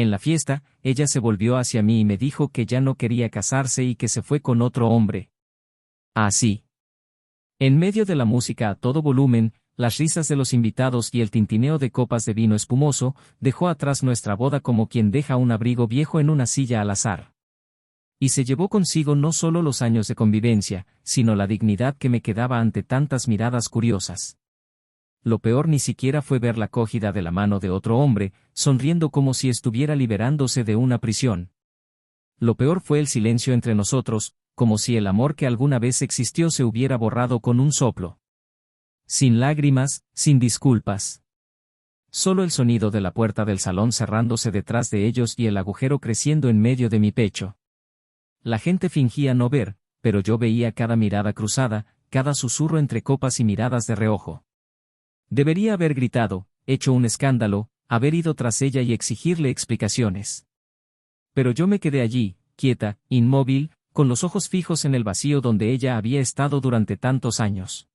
En la fiesta, ella se volvió hacia mí y me dijo que ya no quería casarse y que se fue con otro hombre. Así. En medio de la música a todo volumen, las risas de los invitados y el tintineo de copas de vino espumoso, dejó atrás nuestra boda como quien deja un abrigo viejo en una silla al azar. Y se llevó consigo no solo los años de convivencia, sino la dignidad que me quedaba ante tantas miradas curiosas. Lo peor ni siquiera fue verla cogida de la mano de otro hombre, sonriendo como si estuviera liberándose de una prisión. Lo peor fue el silencio entre nosotros, como si el amor que alguna vez existió se hubiera borrado con un soplo. Sin lágrimas, sin disculpas. Solo el sonido de la puerta del salón cerrándose detrás de ellos y el agujero creciendo en medio de mi pecho. La gente fingía no ver, pero yo veía cada mirada cruzada, cada susurro entre copas y miradas de reojo. Debería haber gritado, hecho un escándalo, haber ido tras ella y exigirle explicaciones. Pero yo me quedé allí, quieta, inmóvil, con los ojos fijos en el vacío donde ella había estado durante tantos años.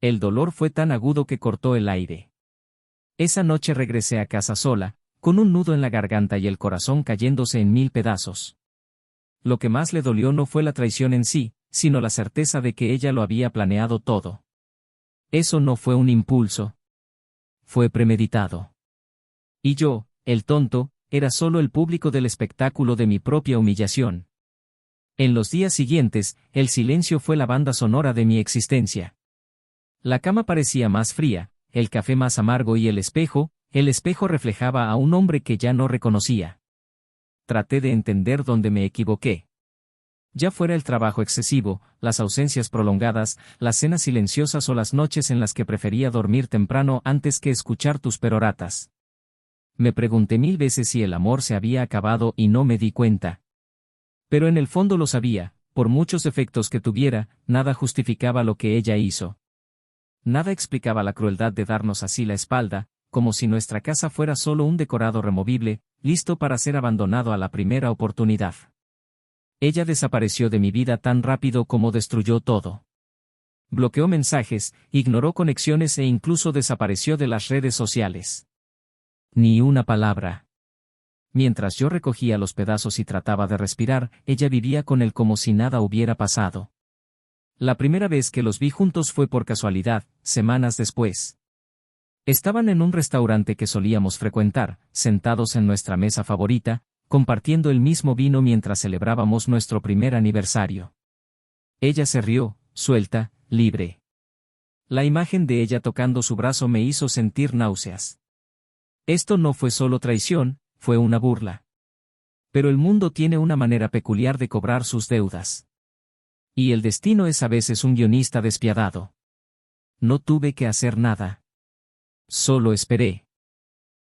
El dolor fue tan agudo que cortó el aire. Esa noche regresé a casa sola, con un nudo en la garganta y el corazón cayéndose en 1000 pedazos. Lo que más le dolió no fue la traición en sí, sino la certeza de que ella lo había planeado todo. Eso no fue un impulso. Fue premeditado. Y yo, el tonto, era solo el público del espectáculo de mi propia humillación. En los días siguientes, el silencio fue la banda sonora de mi existencia. La cama parecía más fría, el café más amargo y el espejo reflejaba a un hombre que ya no reconocía. Traté de entender dónde me equivoqué. Ya fuera el trabajo excesivo, las ausencias prolongadas, las cenas silenciosas o las noches en las que prefería dormir temprano antes que escuchar tus peroratas. Me pregunté 1000 veces si el amor se había acabado y no me di cuenta. Pero en el fondo lo sabía, por muchos defectos que tuviera, nada justificaba lo que ella hizo. Nada explicaba la crueldad de darnos así la espalda, como si nuestra casa fuera solo un decorado removible, listo para ser abandonado a la primera oportunidad. Ella desapareció de mi vida tan rápido como destruyó todo. Bloqueó mensajes, ignoró conexiones e incluso desapareció de las redes sociales. Ni una palabra. Mientras yo recogía los pedazos y trataba de respirar, ella vivía con él como si nada hubiera pasado. La primera vez que los vi juntos fue por casualidad, semanas después. Estaban en un restaurante que solíamos frecuentar, sentados en nuestra mesa favorita, compartiendo el mismo vino mientras celebrábamos nuestro primer aniversario. Ella se rió, suelta, libre. La imagen de ella tocando su brazo me hizo sentir náuseas. Esto no fue solo traición, fue una burla. Pero el mundo tiene una manera peculiar de cobrar sus deudas. Y el destino es a veces un guionista despiadado. No tuve que hacer nada. Solo esperé.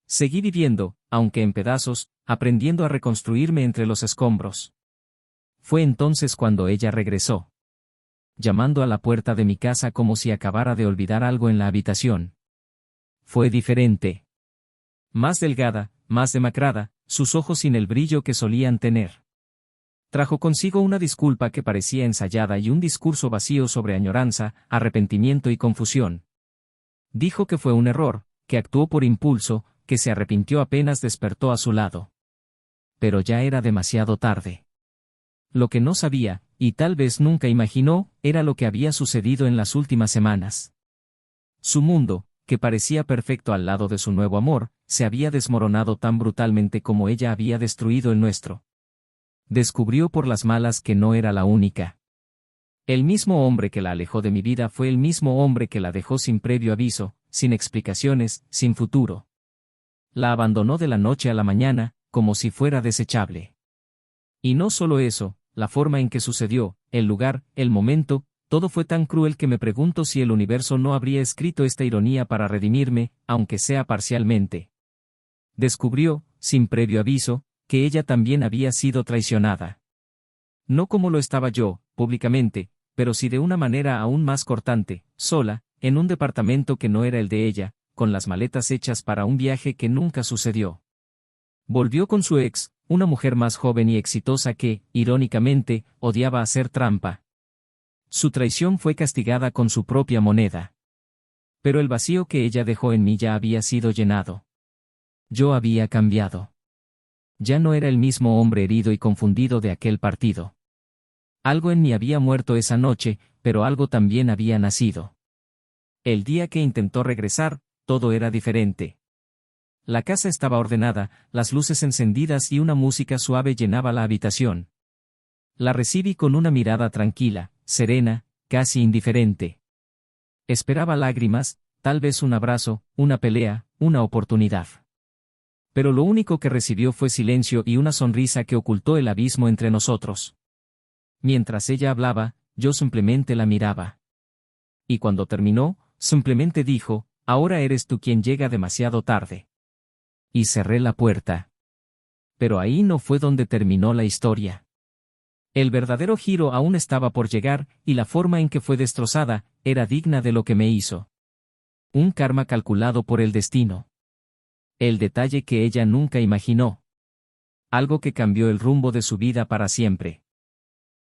Seguí viviendo, aunque en pedazos, aprendiendo a reconstruirme entre los escombros. Fue entonces cuando ella regresó. Llamando a la puerta de mi casa como si acabara de olvidar algo en la habitación. Fue diferente. Más delgada, más demacrada, sus ojos sin el brillo que solían tener. Trajo consigo una disculpa que parecía ensayada y un discurso vacío sobre añoranza, arrepentimiento y confusión. Dijo que fue un error, que actuó por impulso, que se arrepintió apenas despertó a su lado. Pero ya era demasiado tarde. Lo que no sabía, y tal vez nunca imaginó, era lo que había sucedido en las últimas semanas. Su mundo, que parecía perfecto al lado de su nuevo amor, se había desmoronado tan brutalmente como ella había destruido el nuestro. Descubrió por las malas que no era la única. El mismo hombre que la alejó de mi vida fue el mismo hombre que la dejó sin previo aviso, sin explicaciones, sin futuro. La abandonó de la noche a la mañana, como si fuera desechable. Y no solo eso, la forma en que sucedió, el lugar, el momento, todo fue tan cruel que me pregunto si el universo no habría escrito esta ironía para redimirme, aunque sea parcialmente. Descubrió, sin previo aviso, que ella también había sido traicionada. No como lo estaba yo, públicamente, pero sí de una manera aún más cortante, sola, en un departamento que no era el de ella, con las maletas hechas para un viaje que nunca sucedió. Volvió con su ex, una mujer más joven y exitosa que, irónicamente, odiaba hacer trampa. Su traición fue castigada con su propia moneda. Pero el vacío que ella dejó en mí ya había sido llenado. Yo había cambiado. Ya no era el mismo hombre herido y confundido de aquel partido. Algo en mí había muerto esa noche, pero algo también había nacido. El día que intentó regresar, todo era diferente. La casa estaba ordenada, las luces encendidas y una música suave llenaba la habitación. La recibí con una mirada tranquila, serena, casi indiferente. Esperaba lágrimas, tal vez un abrazo, una pelea, una oportunidad. Pero lo único que recibió fue silencio y una sonrisa que ocultó el abismo entre nosotros. Mientras ella hablaba, yo simplemente la miraba. Y cuando terminó, simplemente dijo, ahora eres tú quien llega demasiado tarde. Y cerré la puerta. Pero ahí no fue donde terminó la historia. El verdadero giro aún estaba por llegar, y la forma en que fue destrozada, era digna de lo que me hizo. Un karma calculado por el destino. El detalle que ella nunca imaginó. Algo que cambió el rumbo de su vida para siempre.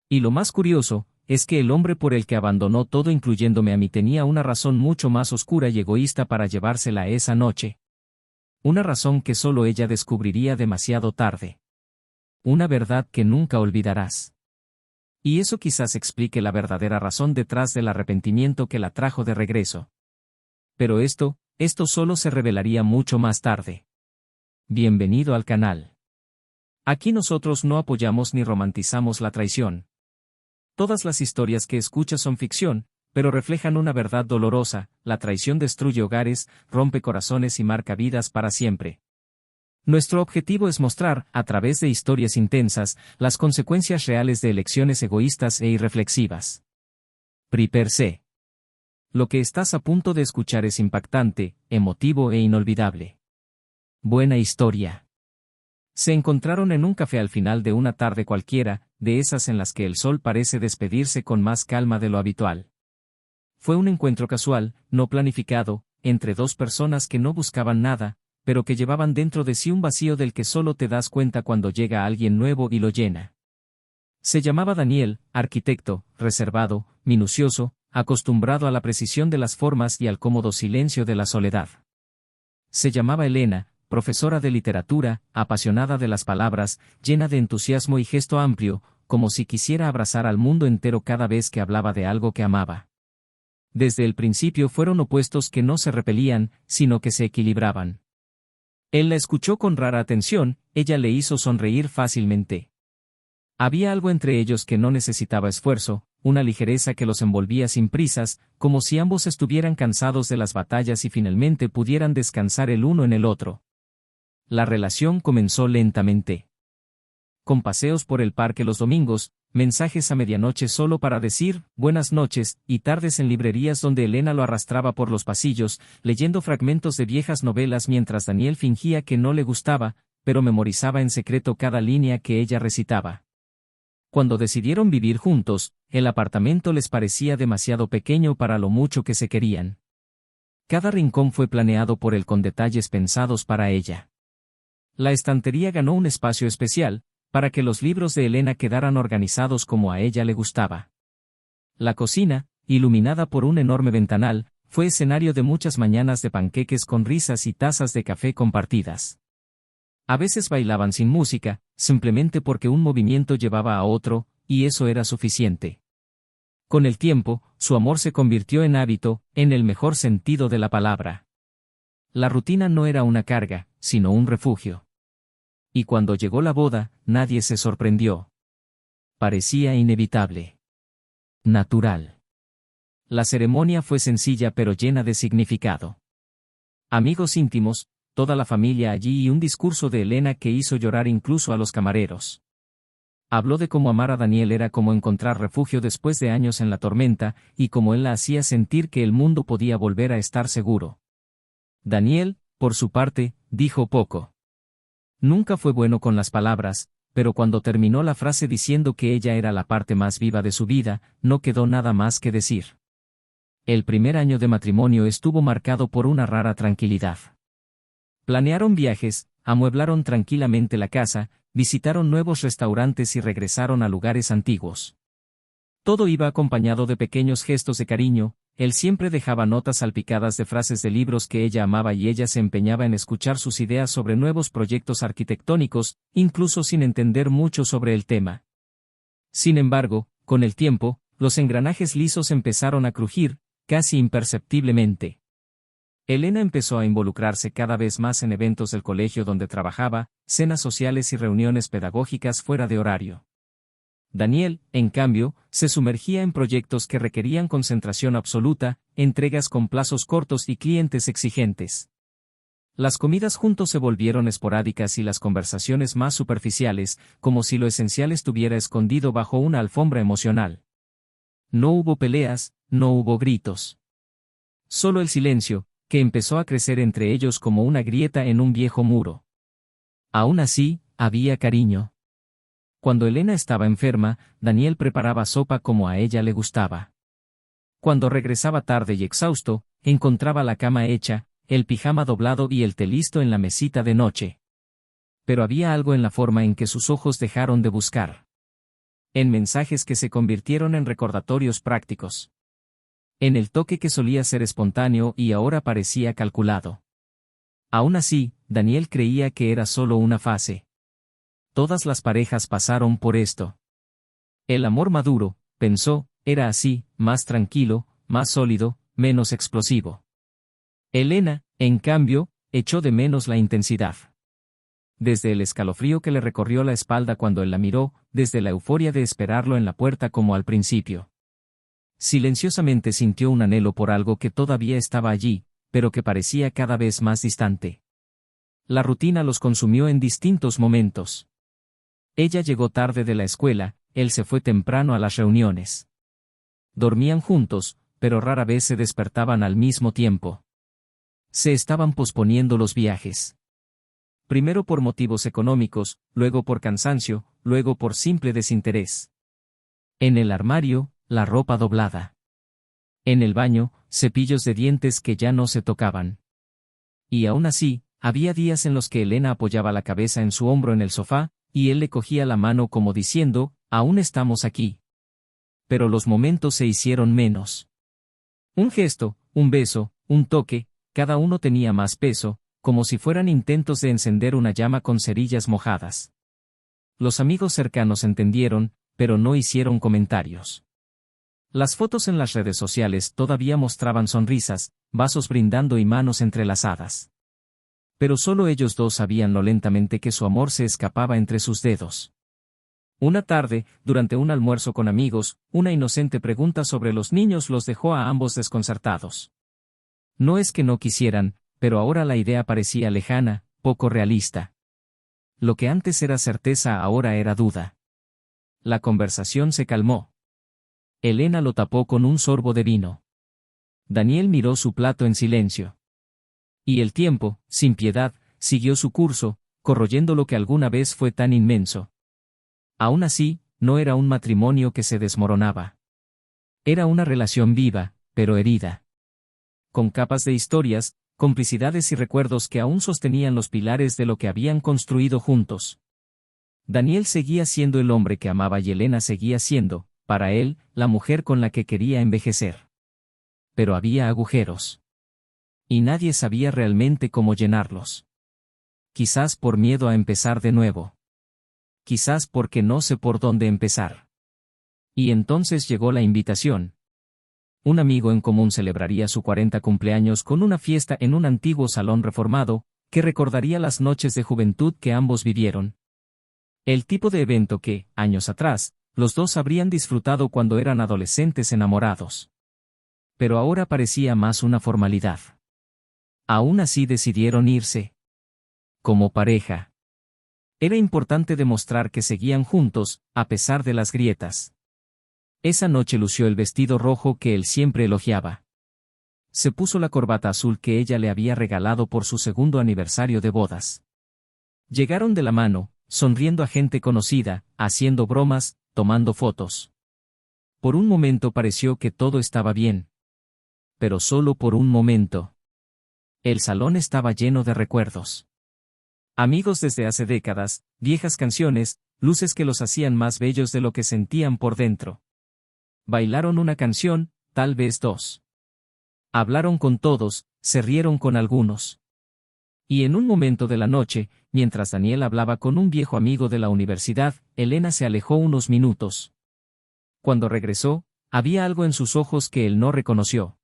Y lo más curioso, es que el hombre por el que abandonó todo incluyéndome a mí tenía una razón mucho más oscura y egoísta para llevársela esa noche. Una razón que solo ella descubriría demasiado tarde. Una verdad que nunca olvidarás. Y eso quizás explique la verdadera razón detrás del arrepentimiento que la trajo de regreso. Pero esto solo se revelaría mucho más tarde. Bienvenido al canal. Aquí nosotros no apoyamos ni romantizamos la traición. Todas las historias que escuchas son ficción, pero reflejan una verdad dolorosa: la traición destruye hogares, rompe corazones y marca vidas para siempre. Nuestro objetivo es mostrar, a través de historias intensas, las consecuencias reales de elecciones egoístas e irreflexivas. Per se. Lo que estás a punto de escuchar es impactante, emotivo e inolvidable. Buena historia. Se encontraron en un café al final de una tarde cualquiera, de esas en las que el sol parece despedirse con más calma de lo habitual. Fue un encuentro casual, no planificado, entre dos personas que no buscaban nada, pero que llevaban dentro de sí un vacío del que solo te das cuenta cuando llega alguien nuevo y lo llena. Se llamaba Daniel, arquitecto, reservado, minucioso, acostumbrado a la precisión de las formas y al cómodo silencio de la soledad. Se llamaba Elena, profesora de literatura, apasionada de las palabras, llena de entusiasmo y gesto amplio, como si quisiera abrazar al mundo entero cada vez que hablaba de algo que amaba. Desde el principio fueron opuestos que no se repelían, sino que se equilibraban. Él la escuchó con rara atención, ella le hizo sonreír fácilmente. Había algo entre ellos que no necesitaba esfuerzo, una ligereza que los envolvía sin prisas, como si ambos estuvieran cansados de las batallas y finalmente pudieran descansar el uno en el otro. La relación comenzó lentamente. Con paseos por el parque los domingos, mensajes a medianoche solo para decir buenas noches, y tardes en librerías donde Elena lo arrastraba por los pasillos, leyendo fragmentos de viejas novelas mientras Daniel fingía que no le gustaba, pero memorizaba en secreto cada línea que ella recitaba. Cuando decidieron vivir juntos, el apartamento les parecía demasiado pequeño para lo mucho que se querían. Cada rincón fue planeado por él con detalles pensados para ella. La estantería ganó un espacio especial, para que los libros de Elena quedaran organizados como a ella le gustaba. La cocina, iluminada por un enorme ventanal, fue escenario de muchas mañanas de panqueques con risas y tazas de café compartidas. A veces bailaban sin música, simplemente porque un movimiento llevaba a otro, y eso era suficiente. Con el tiempo, su amor se convirtió en hábito, en el mejor sentido de la palabra. La rutina no era una carga, sino un refugio. Y cuando llegó la boda, nadie se sorprendió. Parecía inevitable. Natural. La ceremonia fue sencilla pero llena de significado. Amigos íntimos, toda la familia allí y un discurso de Elena que hizo llorar incluso a los camareros. Habló de cómo amar a Daniel era como encontrar refugio después de años en la tormenta, y cómo él la hacía sentir que el mundo podía volver a estar seguro. Daniel, por su parte, dijo poco. Nunca fue bueno con las palabras, pero cuando terminó la frase diciendo que ella era la parte más viva de su vida, no quedó nada más que decir. El primer año de matrimonio estuvo marcado por una rara tranquilidad. Planearon viajes, amueblaron tranquilamente la casa, visitaron nuevos restaurantes y regresaron a lugares antiguos. Todo iba acompañado de pequeños gestos de cariño, él siempre dejaba notas salpicadas de frases de libros que ella amaba y ella se empeñaba en escuchar sus ideas sobre nuevos proyectos arquitectónicos, incluso sin entender mucho sobre el tema. Sin embargo, con el tiempo, los engranajes lisos empezaron a crujir, casi imperceptiblemente. Elena empezó a involucrarse cada vez más en eventos del colegio donde trabajaba, cenas sociales y reuniones pedagógicas fuera de horario. Daniel, en cambio, se sumergía en proyectos que requerían concentración absoluta, entregas con plazos cortos y clientes exigentes. Las comidas juntos se volvieron esporádicas y las conversaciones más superficiales, como si lo esencial estuviera escondido bajo una alfombra emocional. No hubo peleas, no hubo gritos. Solo el silencio, que empezó a crecer entre ellos como una grieta en un viejo muro. Aún así, había cariño. Cuando Elena estaba enferma, Daniel preparaba sopa como a ella le gustaba. Cuando regresaba tarde y exhausto, encontraba la cama hecha, el pijama doblado y el té listo en la mesita de noche. Pero había algo en la forma en que sus ojos dejaron de buscar. En mensajes que se convirtieron en recordatorios prácticos. En el toque que solía ser espontáneo y ahora parecía calculado. Aún así, Daniel creía que era solo una fase. Todas las parejas pasaron por esto. El amor maduro, pensó, era así, más tranquilo, más sólido, menos explosivo. Elena, en cambio, echó de menos la intensidad. Desde el escalofrío que le recorrió la espalda cuando él la miró, desde la euforia de esperarlo en la puerta como al principio. Silenciosamente sintió un anhelo por algo que todavía estaba allí, pero que parecía cada vez más distante. La rutina los consumió en distintos momentos. Ella llegó tarde de la escuela, él se fue temprano a las reuniones. Dormían juntos, pero rara vez se despertaban al mismo tiempo. Se estaban posponiendo los viajes. Primero por motivos económicos, luego por cansancio, luego por simple desinterés. En el armario, la ropa doblada. En el baño, cepillos de dientes que ya no se tocaban. Y aún así, había días en los que Elena apoyaba la cabeza en su hombro en el sofá, y él le cogía la mano como diciendo, aún estamos aquí. Pero los momentos se hicieron menos. Un gesto, un beso, un toque, cada uno tenía más peso, como si fueran intentos de encender una llama con cerillas mojadas. Los amigos cercanos entendieron, pero no hicieron comentarios. Las fotos en las redes sociales todavía mostraban sonrisas, vasos brindando y manos entrelazadas. Pero solo ellos dos sabían lo lentamente que su amor se escapaba entre sus dedos. Una tarde, durante un almuerzo con amigos, una inocente pregunta sobre los niños los dejó a ambos desconcertados. No es que no quisieran, pero ahora la idea parecía lejana, poco realista. Lo que antes era certeza ahora era duda. La conversación se calmó. Elena lo tapó con un sorbo de vino. Daniel miró su plato en silencio. Y el tiempo, sin piedad, siguió su curso, corroyendo lo que alguna vez fue tan inmenso. Aún así, no era un matrimonio que se desmoronaba. Era una relación viva, pero herida. Con capas de historias, complicidades y recuerdos que aún sostenían los pilares de lo que habían construido juntos. Daniel seguía siendo el hombre que amaba y Elena seguía siendo, para él, la mujer con la que quería envejecer. Pero había agujeros. Y nadie sabía realmente cómo llenarlos. Quizás por miedo a empezar de nuevo. Quizás porque no sé por dónde empezar. Y entonces llegó la invitación. Un amigo en común celebraría su 40 cumpleaños con una fiesta en un antiguo salón reformado, que recordaría las noches de juventud que ambos vivieron. El tipo de evento que, años atrás, los dos habrían disfrutado cuando eran adolescentes enamorados. Pero ahora parecía más una formalidad. Aún así decidieron irse. Como pareja. Era importante demostrar que seguían juntos, a pesar de las grietas. Esa noche lució el vestido rojo que él siempre elogiaba. Se puso la corbata azul que ella le había regalado por su segundo aniversario de bodas. Llegaron de la mano, sonriendo a gente conocida, haciendo bromas, tomando fotos. Por un momento pareció que todo estaba bien. Pero solo por un momento. El salón estaba lleno de recuerdos. Amigos desde hace décadas, viejas canciones, luces que los hacían más bellos de lo que sentían por dentro. Bailaron una canción, tal vez dos. Hablaron con todos, se rieron con algunos. Y en un momento de la noche, mientras Daniel hablaba con un viejo amigo de la universidad, Elena se alejó unos minutos. Cuando regresó, había algo en sus ojos que él no reconoció.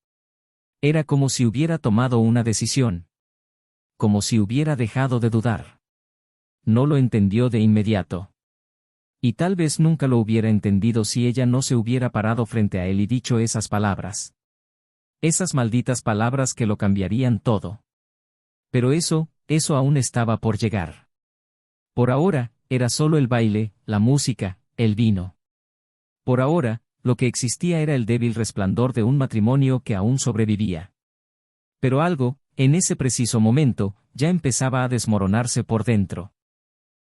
Era como si hubiera tomado una decisión. Como si hubiera dejado de dudar. No lo entendió de inmediato. Y tal vez nunca lo hubiera entendido si ella no se hubiera parado frente a él y dicho esas palabras. Esas malditas palabras que lo cambiarían todo. Pero eso aún estaba por llegar. Por ahora, era solo el baile, la música, el vino. Por ahora, lo que existía era el débil resplandor de un matrimonio que aún sobrevivía. Pero algo, en ese preciso momento, ya empezaba a desmoronarse por dentro.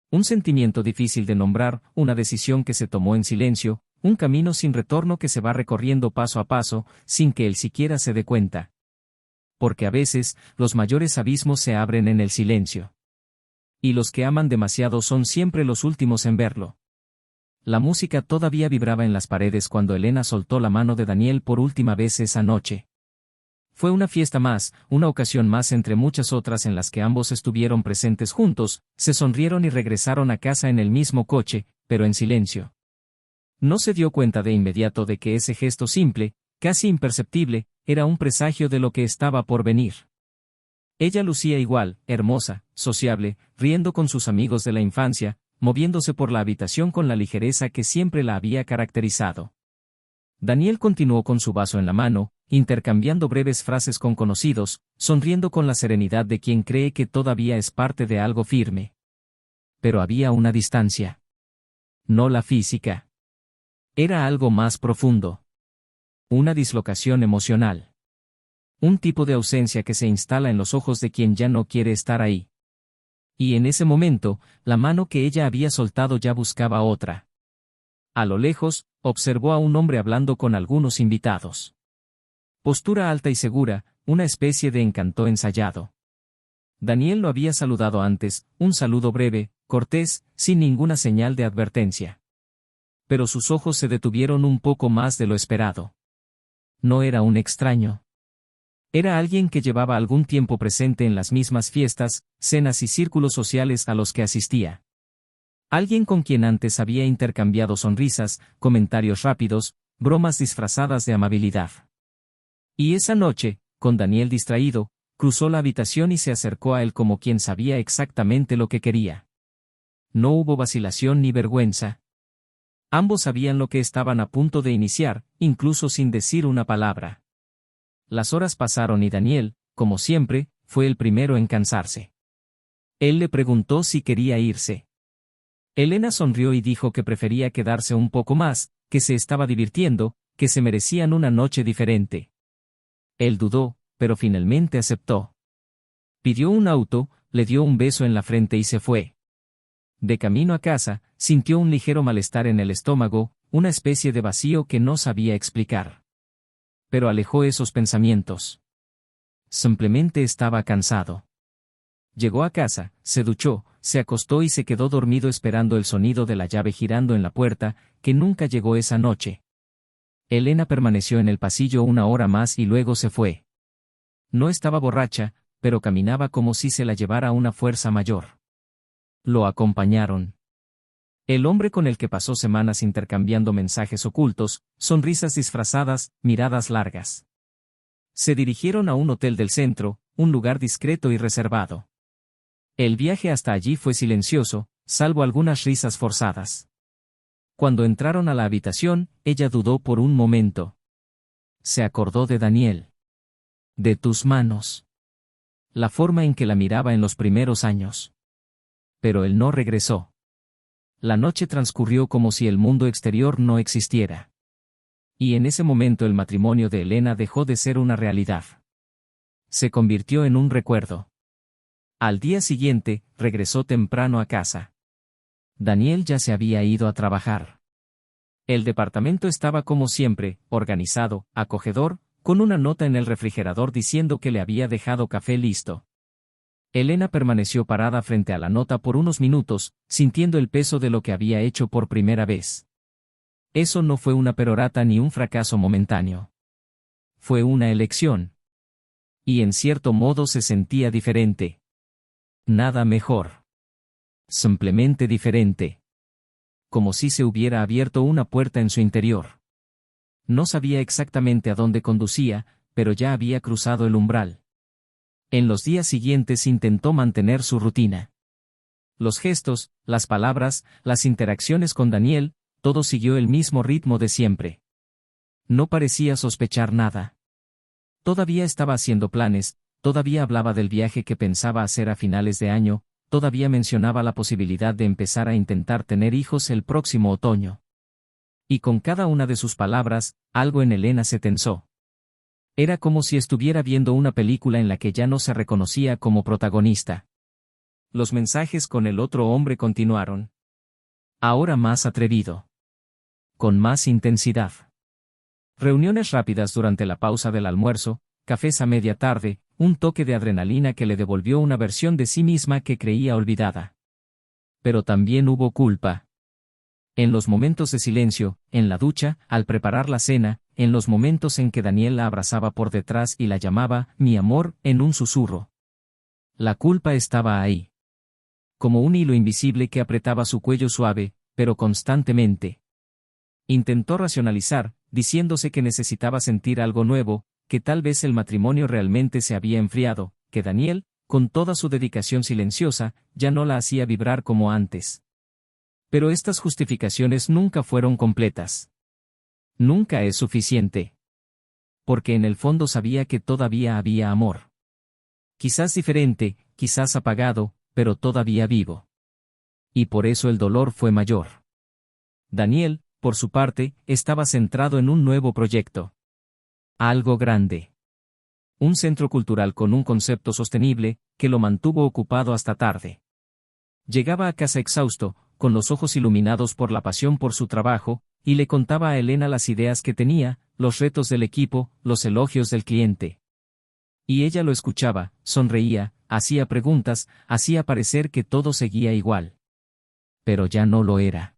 Un sentimiento difícil de nombrar, una decisión que se tomó en silencio, un camino sin retorno que se va recorriendo paso a paso, sin que él siquiera se dé cuenta. Porque a veces, los mayores abismos se abren en el silencio. Y los que aman demasiado son siempre los últimos en verlo. La música todavía vibraba en las paredes cuando Elena soltó la mano de Daniel por última vez esa noche. Fue una fiesta más, una ocasión más entre muchas otras en las que ambos estuvieron presentes juntos, se sonrieron y regresaron a casa en el mismo coche, pero en silencio. No se dio cuenta de inmediato de que ese gesto simple, casi imperceptible, era un presagio de lo que estaba por venir. Ella lucía igual, hermosa, sociable, riendo con sus amigos de la infancia, moviéndose por la habitación con la ligereza que siempre la había caracterizado. Daniel continuó con su vaso en la mano, intercambiando breves frases con conocidos, sonriendo con la serenidad de quien cree que todavía es parte de algo firme. Pero había una distancia. No la física. Era algo más profundo. Una dislocación emocional. Un tipo de ausencia que se instala en los ojos de quien ya no quiere estar ahí. Y en ese momento, la mano que ella había soltado ya buscaba otra. A lo lejos, observó a un hombre hablando con algunos invitados. Postura alta y segura, una especie de encanto ensayado. Daniel lo había saludado antes, un saludo breve, cortés, sin ninguna señal de advertencia. Pero sus ojos se detuvieron un poco más de lo esperado. No era un extraño. Era alguien que llevaba algún tiempo presente en las mismas fiestas, cenas y círculos sociales a los que asistía. Alguien con quien antes había intercambiado sonrisas, comentarios rápidos, bromas disfrazadas de amabilidad. Y esa noche, con Daniel distraído, cruzó la habitación y se acercó a él como quien sabía exactamente lo que quería. No hubo vacilación ni vergüenza. Ambos sabían lo que estaban a punto de iniciar, incluso sin decir una palabra. Las horas pasaron y Daniel, como siempre, fue el primero en cansarse. Él le preguntó si quería irse. Elena sonrió y dijo que prefería quedarse un poco más, que se estaba divirtiendo, que se merecían una noche diferente. Él dudó, pero finalmente aceptó. Pidió un auto, le dio un beso en la frente y se fue. De camino a casa, sintió un ligero malestar en el estómago, una especie de vacío que no sabía explicar. Pero alejó esos pensamientos. Simplemente estaba cansado. Llegó a casa, se duchó, se acostó y se quedó dormido esperando el sonido de la llave girando en la puerta, que nunca llegó esa noche. Elena permaneció en el pasillo una hora más y luego se fue. No estaba borracha, pero caminaba como si se la llevara una fuerza mayor. Lo acompañaron. El hombre con el que pasó semanas intercambiando mensajes ocultos, sonrisas disfrazadas, miradas largas. Se dirigieron a un hotel del centro, un lugar discreto y reservado. El viaje hasta allí fue silencioso, salvo algunas risas forzadas. Cuando entraron a la habitación, ella dudó por un momento. Se acordó de Daniel. De tus manos. La forma en que la miraba en los primeros años. Pero él no regresó. La noche transcurrió como si el mundo exterior no existiera. Y en ese momento el matrimonio de Elena dejó de ser una realidad. Se convirtió en un recuerdo. Al día siguiente, regresó temprano a casa. Daniel ya se había ido a trabajar. El departamento estaba como siempre, organizado, acogedor, con una nota en el refrigerador diciendo que le había dejado café listo. Elena permaneció parada frente a la nota por unos minutos, sintiendo el peso de lo que había hecho por primera vez. Eso no fue una perorata ni un fracaso momentáneo. Fue una elección. Y en cierto modo se sentía diferente. Nada mejor. Simplemente diferente. Como si se hubiera abierto una puerta en su interior. No sabía exactamente a dónde conducía, pero ya había cruzado el umbral. En los días siguientes intentó mantener su rutina. Los gestos, las palabras, las interacciones con Daniel, todo siguió el mismo ritmo de siempre. No parecía sospechar nada. Todavía estaba haciendo planes, todavía hablaba del viaje que pensaba hacer a finales de año, todavía mencionaba la posibilidad de empezar a intentar tener hijos el próximo otoño. Y con cada una de sus palabras, algo en Elena se tensó. Era como si estuviera viendo una película en la que ya no se reconocía como protagonista. Los mensajes con el otro hombre continuaron. Ahora más atrevido. Con más intensidad. Reuniones rápidas durante la pausa del almuerzo, cafés a media tarde, un toque de adrenalina que le devolvió una versión de sí misma que creía olvidada. Pero también hubo culpa. En los momentos de silencio, en la ducha, al preparar la cena, en los momentos en que Daniel la abrazaba por detrás y la llamaba, mi amor, en un susurro. La culpa estaba ahí. Como un hilo invisible que apretaba su cuello suave, pero constantemente. Intentó racionalizar, diciéndose que necesitaba sentir algo nuevo, que tal vez el matrimonio realmente se había enfriado, que Daniel, con toda su dedicación silenciosa, ya no la hacía vibrar como antes. Pero estas justificaciones nunca fueron completas. Nunca es suficiente. Porque en el fondo sabía que todavía había amor. Quizás diferente, quizás apagado, pero todavía vivo. Y por eso el dolor fue mayor. Daniel, por su parte, estaba centrado en un nuevo proyecto. Algo grande. Un centro cultural con un concepto sostenible, que lo mantuvo ocupado hasta tarde. Llegaba a casa exhausto, con los ojos iluminados por la pasión por su trabajo, y le contaba a Elena las ideas que tenía, los retos del equipo, los elogios del cliente. Y ella lo escuchaba, sonreía, hacía preguntas, hacía parecer que todo seguía igual. Pero ya no lo era.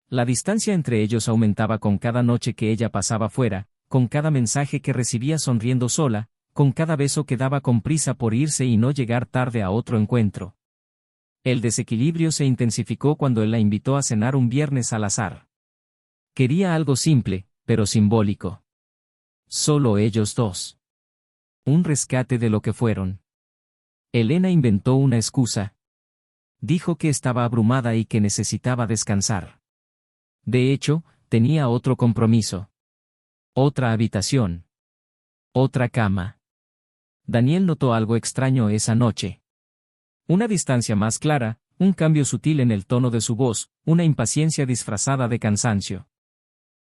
La distancia entre ellos aumentaba con cada noche que ella pasaba fuera, con cada mensaje que recibía sonriendo sola, con cada beso que daba con prisa por irse y no llegar tarde a otro encuentro. El desequilibrio se intensificó cuando él la invitó a cenar un viernes al azar. Quería algo simple, pero simbólico. Solo ellos dos. Un rescate de lo que fueron. Elena inventó una excusa. Dijo que estaba abrumada y que necesitaba descansar. De hecho, tenía otro compromiso. Otra habitación. Otra cama. Daniel notó algo extraño esa noche. Una distancia más clara, un cambio sutil en el tono de su voz, una impaciencia disfrazada de cansancio.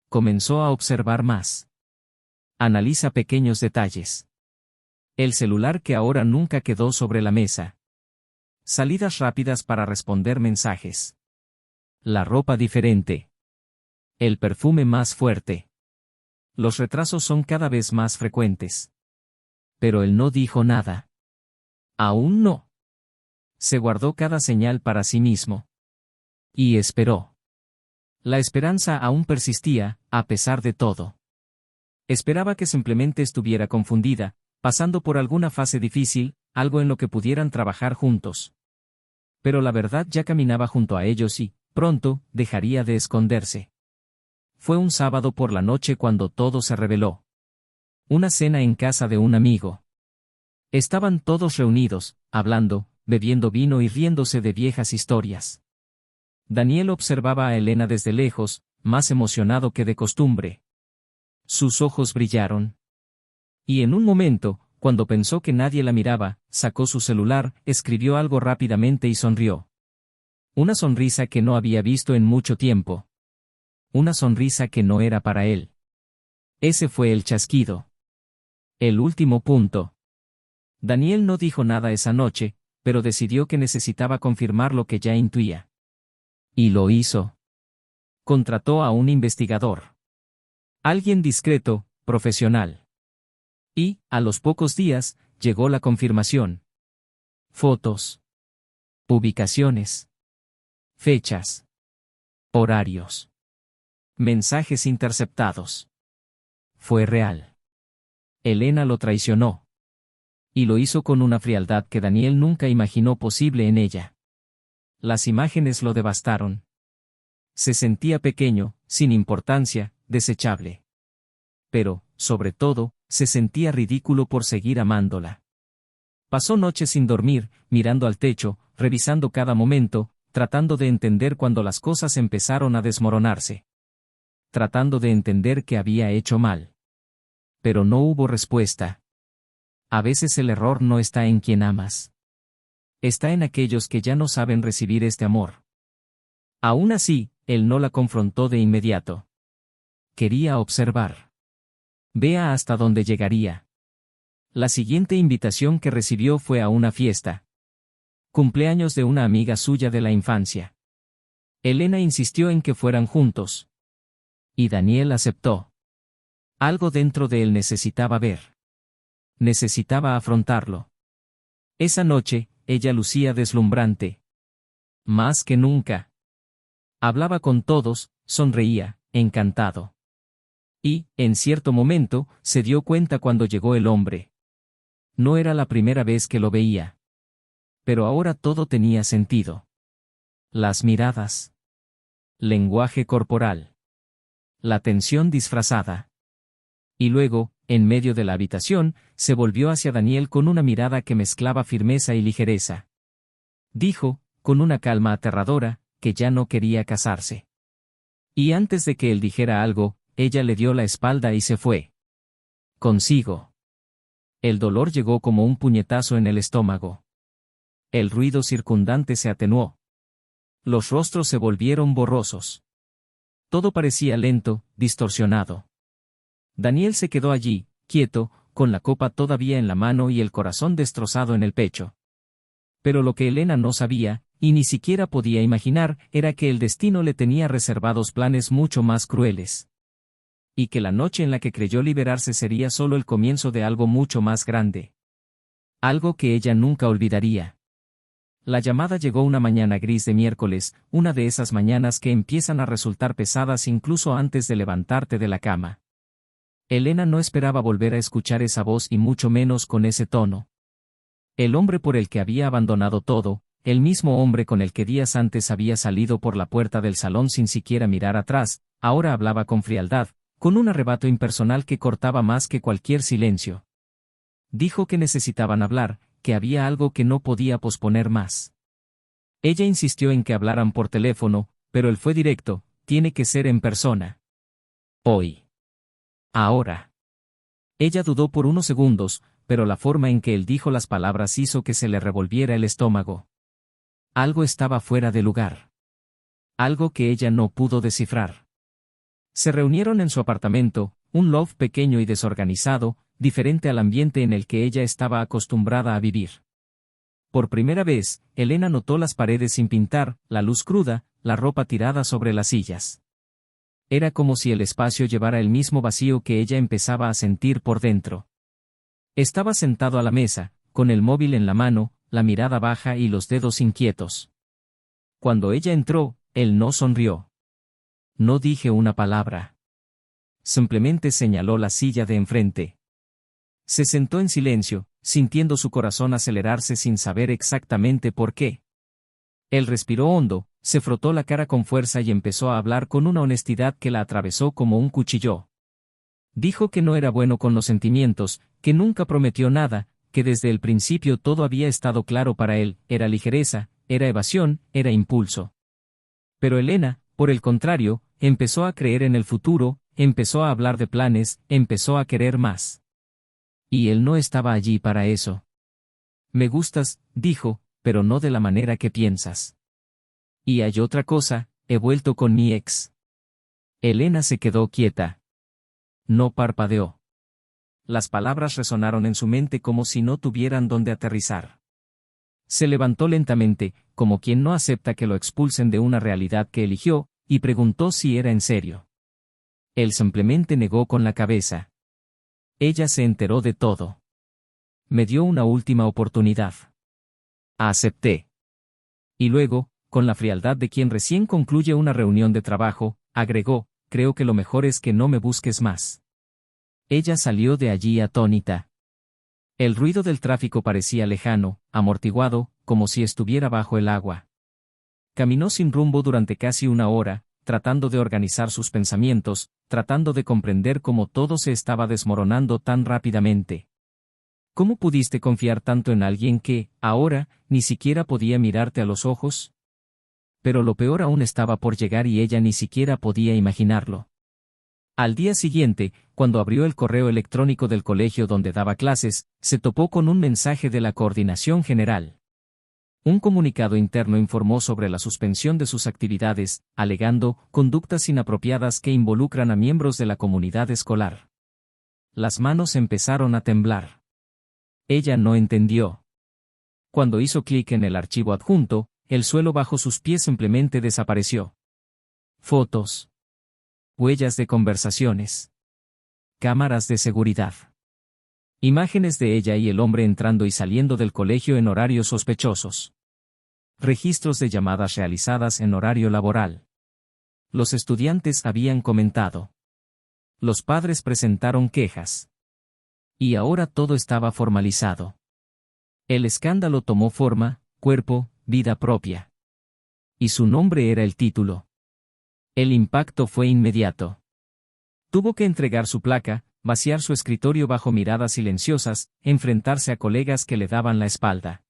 Comenzó a observar más. Analiza pequeños detalles. El celular que ahora nunca quedó sobre la mesa. Salidas rápidas para responder mensajes. La ropa diferente. El perfume más fuerte. Los retrasos son cada vez más frecuentes. Pero él no dijo nada. Aún no. Se guardó cada señal para sí mismo. Y esperó. La esperanza aún persistía, a pesar de todo. Esperaba que simplemente estuviera confundida, pasando por alguna fase difícil, algo en lo que pudieran trabajar juntos. Pero la verdad ya caminaba junto a ellos y, pronto, dejaría de esconderse. Fue un sábado por la noche cuando todo se reveló. Una cena en casa de un amigo. Estaban todos reunidos, hablando, bebiendo vino y riéndose de viejas historias. Daniel observaba a Elena desde lejos, más emocionado que de costumbre. Sus ojos brillaron. Y en un momento, cuando pensó que nadie la miraba, sacó su celular, escribió algo rápidamente y sonrió. Una sonrisa que no había visto en mucho tiempo. Una sonrisa que no era para él. Ese fue el chasquido. El último punto. Daniel no dijo nada esa noche, pero decidió que necesitaba confirmar lo que ya intuía. Y lo hizo. Contrató a un investigador. Alguien discreto, profesional. Y, a los pocos días, llegó la confirmación. Fotos. Ubicaciones. Fechas. Horarios. Mensajes interceptados. Fue real. Elena lo traicionó. Y lo hizo con una frialdad que Daniel nunca imaginó posible en ella. Las imágenes lo devastaron. Se sentía pequeño, sin importancia, desechable. Pero, sobre todo, se sentía ridículo por seguir amándola. Pasó noches sin dormir, mirando al techo, revisando cada momento, tratando de entender cuando las cosas empezaron a desmoronarse. Tratando de entender qué había hecho mal. Pero no hubo respuesta. A veces el error no está en quien amas. Está en aquellos que ya no saben recibir este amor. Aún así, él no la confrontó de inmediato. Quería observar. Vea hasta dónde llegaría. La siguiente invitación que recibió fue a una fiesta. Cumpleaños de una amiga suya de la infancia. Elena insistió en que fueran juntos. Y Daniel aceptó. Algo dentro de él necesitaba ver. Necesitaba afrontarlo. Esa noche, ella lucía deslumbrante. Más que nunca. Hablaba con todos, sonreía, encantado. Y, en cierto momento, se dio cuenta cuando llegó el hombre. No era la primera vez que lo veía. Pero ahora todo tenía sentido. Las miradas. Lenguaje corporal. La tensión disfrazada. Y luego, en medio de la habitación, se volvió hacia Daniel con una mirada que mezclaba firmeza y ligereza. Dijo, con una calma aterradora, que ya no quería casarse. Y antes de que él dijera algo, ella le dio la espalda y se fue. Consigo. El dolor llegó como un puñetazo en el estómago. El ruido circundante se atenuó. Los rostros se volvieron borrosos. Todo parecía lento, distorsionado. Daniel se quedó allí, quieto, con la copa todavía en la mano y el corazón destrozado en el pecho. Pero lo que Elena no sabía, y ni siquiera podía imaginar, era que el destino le tenía reservados planes mucho más crueles. Y que la noche en la que creyó liberarse sería solo el comienzo de algo mucho más grande. Algo que ella nunca olvidaría. La llamada llegó una mañana gris de miércoles, una de esas mañanas que empiezan a resultar pesadas incluso antes de levantarte de la cama. Elena no esperaba volver a escuchar esa voz y mucho menos con ese tono. El hombre por el que había abandonado todo, el mismo hombre con el que días antes había salido por la puerta del salón sin siquiera mirar atrás, ahora hablaba con frialdad, con un arrebato impersonal que cortaba más que cualquier silencio. Dijo que necesitaban hablar, que había algo que no podía posponer más. Ella insistió en que hablaran por teléfono, pero él fue directo, tiene que ser en persona. Hoy. Ahora. Ella dudó por unos segundos, pero la forma en que él dijo las palabras hizo que se le revolviera el estómago. Algo estaba fuera de lugar. Algo que ella no pudo descifrar. Se reunieron en su apartamento, un loft pequeño y desorganizado, diferente al ambiente en el que ella estaba acostumbrada a vivir. Por primera vez, Elena notó las paredes sin pintar, la luz cruda, la ropa tirada sobre las sillas. Era como si el espacio llevara el mismo vacío que ella empezaba a sentir por dentro. Estaba sentado a la mesa, con el móvil en la mano, la mirada baja y los dedos inquietos. Cuando ella entró, él no sonrió. No dije una palabra. Simplemente señaló la silla de enfrente. Se sentó en silencio, sintiendo su corazón acelerarse sin saber exactamente por qué. Él respiró hondo, se frotó la cara con fuerza y empezó a hablar con una honestidad que la atravesó como un cuchillo. Dijo que no era bueno con los sentimientos, que nunca prometió nada, que desde el principio todo había estado claro para él, era ligereza, era evasión, era impulso. Pero Elena, por el contrario, empezó a creer en el futuro, empezó a hablar de planes, empezó a querer más. Y él no estaba allí para eso. Me gustas, dijo, pero no de la manera que piensas. Y hay otra cosa, he vuelto con mi ex. Elena se quedó quieta. No parpadeó. Las palabras resonaron en su mente como si no tuvieran dónde aterrizar. Se levantó lentamente, como quien no acepta que lo expulsen de una realidad que eligió, y preguntó si era en serio. Él simplemente negó con la cabeza. Ella se enteró de todo. Me dio una última oportunidad. Acepté. Y luego, con la frialdad de quien recién concluye una reunión de trabajo, agregó, creo que lo mejor es que no me busques más. Ella salió de allí atónita. El ruido del tráfico parecía lejano, amortiguado, como si estuviera bajo el agua. Caminó sin rumbo durante casi una hora, tratando de organizar sus pensamientos, tratando de comprender cómo todo se estaba desmoronando tan rápidamente. ¿Cómo pudiste confiar tanto en alguien que, ahora, ni siquiera podía mirarte a los ojos? Pero lo peor aún estaba por llegar y ella ni siquiera podía imaginarlo. Al día siguiente, cuando abrió el correo electrónico del colegio donde daba clases, se topó con un mensaje de la Coordinación General. Un comunicado interno informó sobre la suspensión de sus actividades, alegando conductas inapropiadas que involucran a miembros de la comunidad escolar. Las manos empezaron a temblar. Ella no entendió. Cuando hizo clic en el archivo adjunto, el suelo bajo sus pies simplemente desapareció. Fotos. Huellas de conversaciones. Cámaras de seguridad. Imágenes de ella y el hombre entrando y saliendo del colegio en horarios sospechosos. Registros de llamadas realizadas en horario laboral. Los estudiantes habían comentado. Los padres presentaron quejas. Y ahora todo estaba formalizado. El escándalo tomó forma, cuerpo, vida propia. Y su nombre era el título. El impacto fue inmediato. Tuvo que entregar su placa, vaciar su escritorio bajo miradas silenciosas, enfrentarse a colegas que le daban la espalda.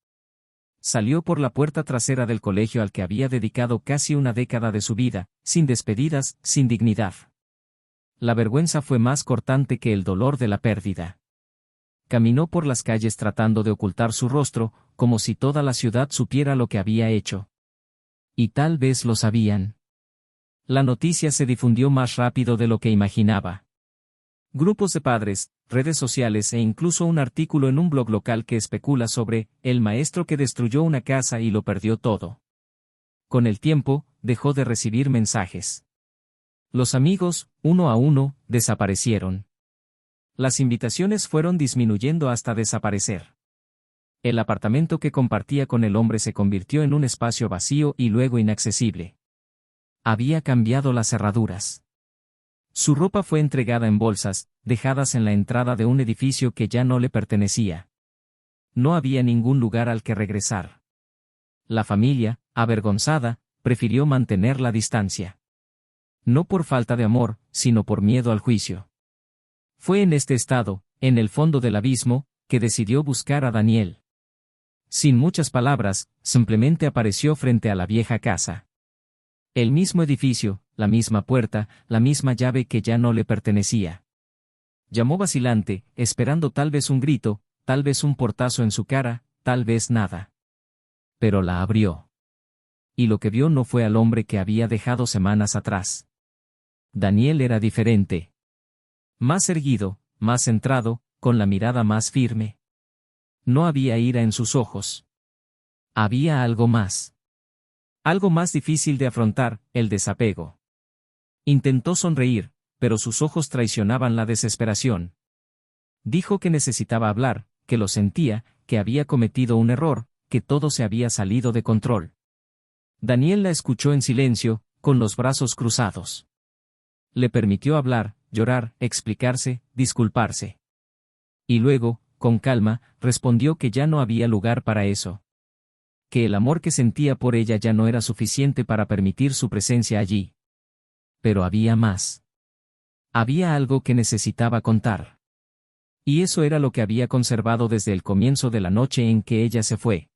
Salió por la puerta trasera del colegio al que había dedicado casi una década de su vida, sin despedidas, sin dignidad. La vergüenza fue más cortante que el dolor de la pérdida. Caminó por las calles tratando de ocultar su rostro, como si toda la ciudad supiera lo que había hecho. Y tal vez lo sabían. La noticia se difundió más rápido de lo que imaginaba. Grupos de padres, redes sociales e incluso un artículo en un blog local que especula sobre el maestro que destruyó una casa y lo perdió todo. Con el tiempo, dejó de recibir mensajes. Los amigos, uno a uno, desaparecieron. Las invitaciones fueron disminuyendo hasta desaparecer. El apartamento que compartía con el hombre se convirtió en un espacio vacío y luego inaccesible. Había cambiado las cerraduras. Su ropa fue entregada en bolsas, dejadas en la entrada de un edificio que ya no le pertenecía. No había ningún lugar al que regresar. La familia, avergonzada, prefirió mantener la distancia. No por falta de amor, sino por miedo al juicio. Fue en este estado, en el fondo del abismo, que decidió buscar a Daniel. Sin muchas palabras, simplemente apareció frente a la vieja casa. El mismo edificio, la misma puerta, la misma llave que ya no le pertenecía. Llamó vacilante, esperando tal vez un grito, tal vez un portazo en su cara, tal vez nada. Pero la abrió. Y lo que vio no fue al hombre que había dejado semanas atrás. Daniel era diferente. Más erguido, más centrado, con la mirada más firme. No había ira en sus ojos. Había algo más. Algo más difícil de afrontar, el desapego. Intentó sonreír, pero sus ojos traicionaban la desesperación. Dijo que necesitaba hablar, que lo sentía, que había cometido un error, que todo se había salido de control. Daniel la escuchó en silencio, con los brazos cruzados. Le permitió hablar, llorar, explicarse, disculparse. Y luego, con calma, respondió que ya no había lugar para eso. Que el amor que sentía por ella ya no era suficiente para permitir su presencia allí. Pero había más. Había algo que necesitaba contar. Y eso era lo que había conservado desde el comienzo de la noche en que ella se fue.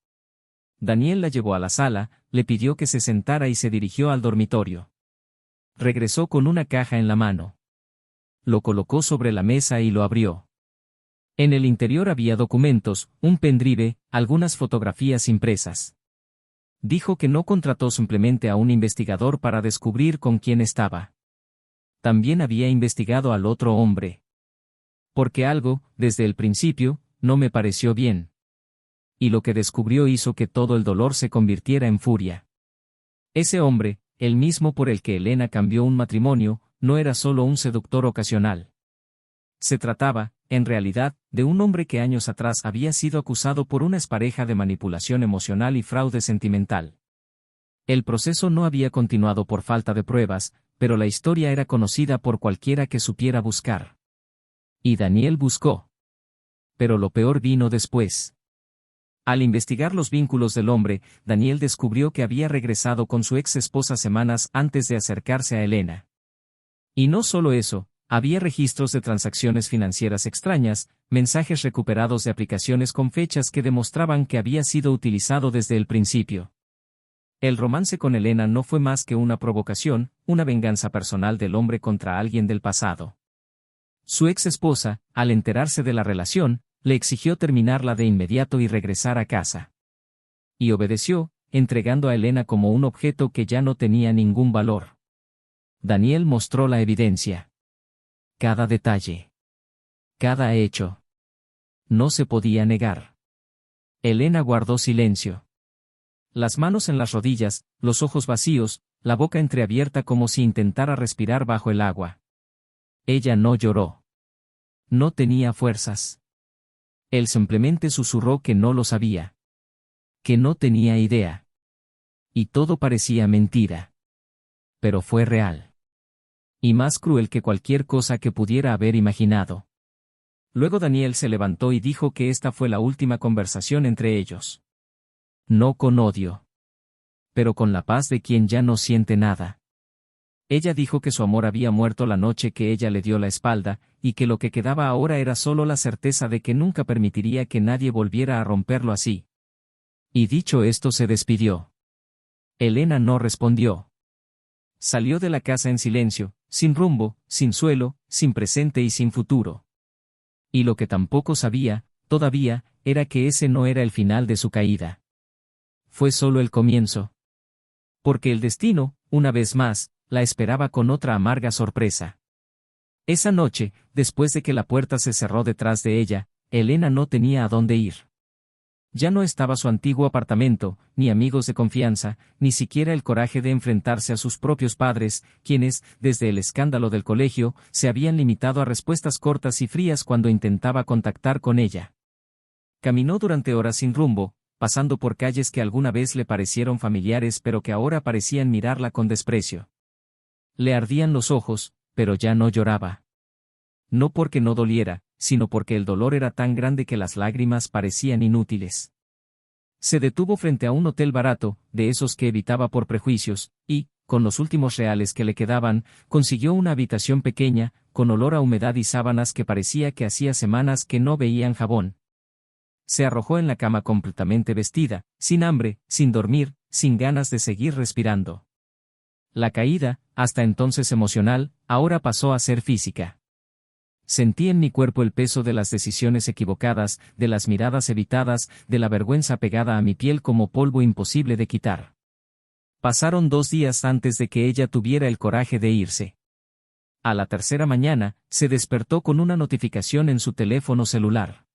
Daniel la llevó a la sala, le pidió que se sentara y se dirigió al dormitorio. Regresó con una caja en la mano. Lo colocó sobre la mesa y lo abrió. En el interior había documentos, un pendrive, algunas fotografías impresas. Dijo que no contrató simplemente a un investigador para descubrir con quién estaba. También había investigado al otro hombre. Porque algo, desde el principio, no me pareció bien. Y lo que descubrió hizo que todo el dolor se convirtiera en furia. Ese hombre, el mismo por el que Elena cambió un matrimonio, no era solo un seductor ocasional. Se trataba, en realidad, de un hombre que años atrás había sido acusado por una expareja de manipulación emocional y fraude sentimental. El proceso no había continuado por falta de pruebas, pero la historia era conocida por cualquiera que supiera buscar. Y Daniel buscó. pero lo peor vino después. Al investigar los vínculos del hombre, Daniel descubrió que había regresado con su ex esposa semanas antes de acercarse a Elena. Y no solo eso, había registros de transacciones financieras extrañas, mensajes recuperados de aplicaciones con fechas que demostraban que había sido utilizado desde el principio. El romance con Elena no fue más que una provocación, una venganza personal del hombre contra alguien del pasado. Su ex esposa, al enterarse de la relación, le exigió terminarla de inmediato y regresar a casa. Y obedeció, entregando a Elena como un objeto que ya no tenía ningún valor. Daniel mostró la evidencia. Cada detalle. Cada hecho. No se podía negar. Elena guardó silencio. Las manos en las rodillas, los ojos vacíos, la boca entreabierta como si intentara respirar bajo el agua. Ella no lloró. No tenía fuerzas. Él simplemente susurró que no lo sabía. Que no tenía idea. Y todo parecía mentira. Pero fue real. Y más cruel que cualquier cosa que pudiera haber imaginado. Luego Daniel se levantó y dijo que esta fue la última conversación entre ellos. No con odio. Pero con la paz de quien ya no siente nada. Ella dijo que su amor había muerto la noche que ella le dio la espalda, y que lo que quedaba ahora era solo la certeza de que nunca permitiría que nadie volviera a romperlo así. Y dicho esto se despidió. Elena no respondió. Salió de la casa en silencio, sin rumbo, sin suelo, sin presente y sin futuro. Y lo que tampoco sabía, todavía, era que ese no era el final de su caída. Fue solo el comienzo. Porque el destino, una vez más, la esperaba con otra amarga sorpresa. Esa noche, después de que la puerta se cerró detrás de ella, Elena no tenía a dónde ir. Ya no estaba su antiguo apartamento, ni amigos de confianza, ni siquiera el coraje de enfrentarse a sus propios padres, quienes, desde el escándalo del colegio, se habían limitado a respuestas cortas y frías cuando intentaba contactar con ella. Caminó durante horas sin rumbo, pasando por calles que alguna vez le parecieron familiares pero que ahora parecían mirarla con desprecio. Le ardían los ojos, pero ya no lloraba. No porque no doliera, sino porque el dolor era tan grande que las lágrimas parecían inútiles. Se detuvo frente a un hotel barato, de esos que evitaba por prejuicios, y, con los últimos reales que le quedaban, consiguió una habitación pequeña, con olor a humedad y sábanas que parecía que hacía semanas que no veían jabón. Se arrojó en la cama completamente vestida, sin hambre, sin dormir, sin ganas de seguir respirando. La caída, hasta entonces emocional, ahora pasó a ser física. Sentí en mi cuerpo el peso de las decisiones equivocadas, de las miradas evitadas, de la vergüenza pegada a mi piel como polvo imposible de quitar. Pasaron 2 días antes de que ella tuviera el coraje de irse. A la tercera mañana, se despertó con una notificación en su teléfono celular.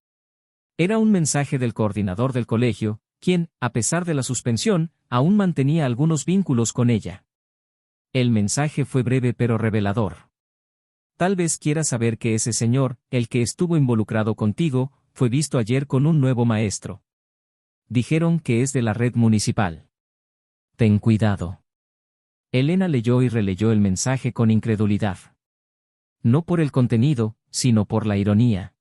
Era un mensaje del coordinador del colegio, quien, a pesar de la suspensión, aún mantenía algunos vínculos con ella. El mensaje fue breve pero revelador. Tal vez quieras saber que ese señor, el que estuvo involucrado contigo, fue visto ayer con un nuevo maestro. Dijeron que es de la red municipal. Ten cuidado. Elena leyó y releyó el mensaje con incredulidad. No por el contenido, sino por la ironía.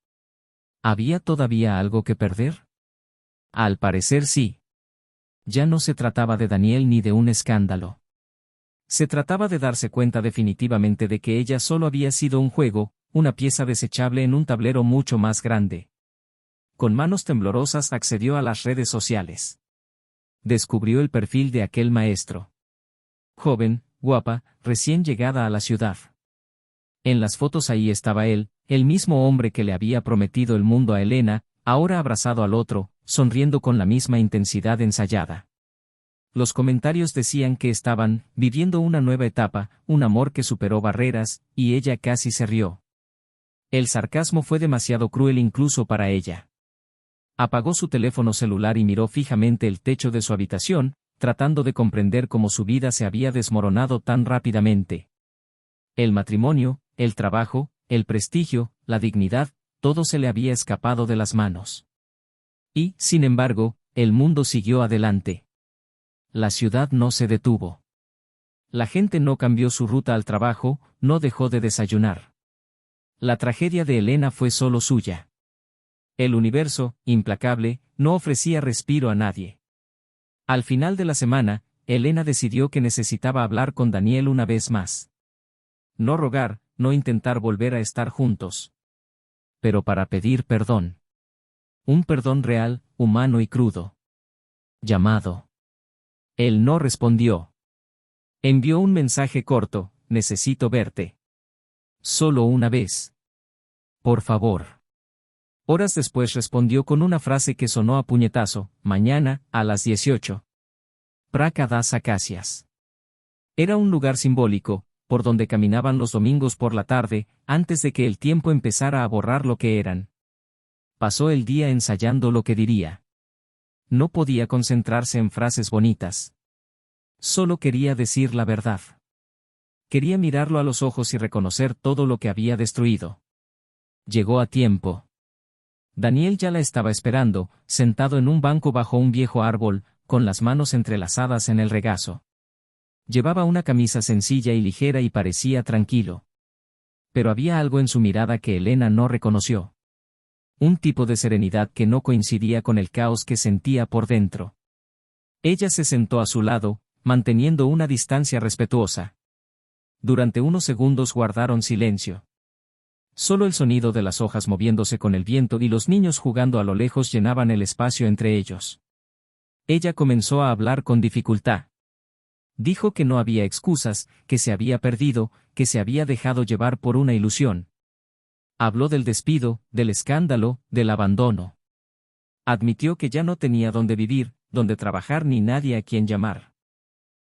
¿Había todavía algo que perder? Al parecer sí. Ya no se trataba de Daniel ni de un escándalo. Se trataba de darse cuenta definitivamente de que ella solo había sido un juego, una pieza desechable en un tablero mucho más grande. Con manos temblorosas accedió a las redes sociales. Descubrió el perfil de aquel maestro. Joven, guapa, recién llegada a la ciudad. En las fotos ahí estaba él, el mismo hombre que le había prometido el mundo a Elena, ahora abrazado al otro, sonriendo con la misma intensidad ensayada. Los comentarios decían que estaban viviendo una nueva etapa, un amor que superó barreras, y ella casi se rió. El sarcasmo fue demasiado cruel incluso para ella. Apagó su teléfono celular y miró fijamente el techo de su habitación, tratando de comprender cómo su vida se había desmoronado tan rápidamente. El matrimonio, el trabajo, el prestigio, la dignidad, todo se le había escapado de las manos. Y, sin embargo, el mundo siguió adelante. La ciudad no se detuvo. La gente no cambió su ruta al trabajo, no dejó de desayunar. La tragedia de Elena fue solo suya. El universo, implacable, no ofrecía respiro a nadie. Al final de la semana, Elena decidió que necesitaba hablar con Daniel una vez más. No rogar, no intentar volver a estar juntos. Pero para pedir perdón. Un perdón real, humano y crudo. Llamado. Él no respondió. Envió un mensaje corto: necesito verte. Solo una vez. Por favor. Horas después respondió con una frase que sonó a puñetazo: mañana, a las 18. Praca das Acacias. Era un lugar simbólico, por donde caminaban los domingos por la tarde, antes de que el tiempo empezara a borrar lo que eran. Pasó el día ensayando lo que diría. No podía concentrarse en frases bonitas. Solo quería decir la verdad. Quería mirarlo a los ojos y reconocer todo lo que había destruido. Llegó a tiempo. Daniel ya la estaba esperando, sentado en un banco bajo un viejo árbol, con las manos entrelazadas en el regazo. Llevaba una camisa sencilla y ligera y parecía tranquilo. Pero había algo en su mirada que Elena no reconoció. Un tipo de serenidad que no coincidía con el caos que sentía por dentro. Ella se sentó a su lado, manteniendo una distancia respetuosa. Durante unos segundos guardaron silencio. Solo el sonido de las hojas moviéndose con el viento y los niños jugando a lo lejos llenaban el espacio entre ellos. Ella comenzó a hablar con dificultad. Dijo que no había excusas, que se había perdido, que se había dejado llevar por una ilusión. Habló del despido, del escándalo, del abandono. Admitió que ya no tenía dónde vivir, dónde trabajar ni nadie a quien llamar.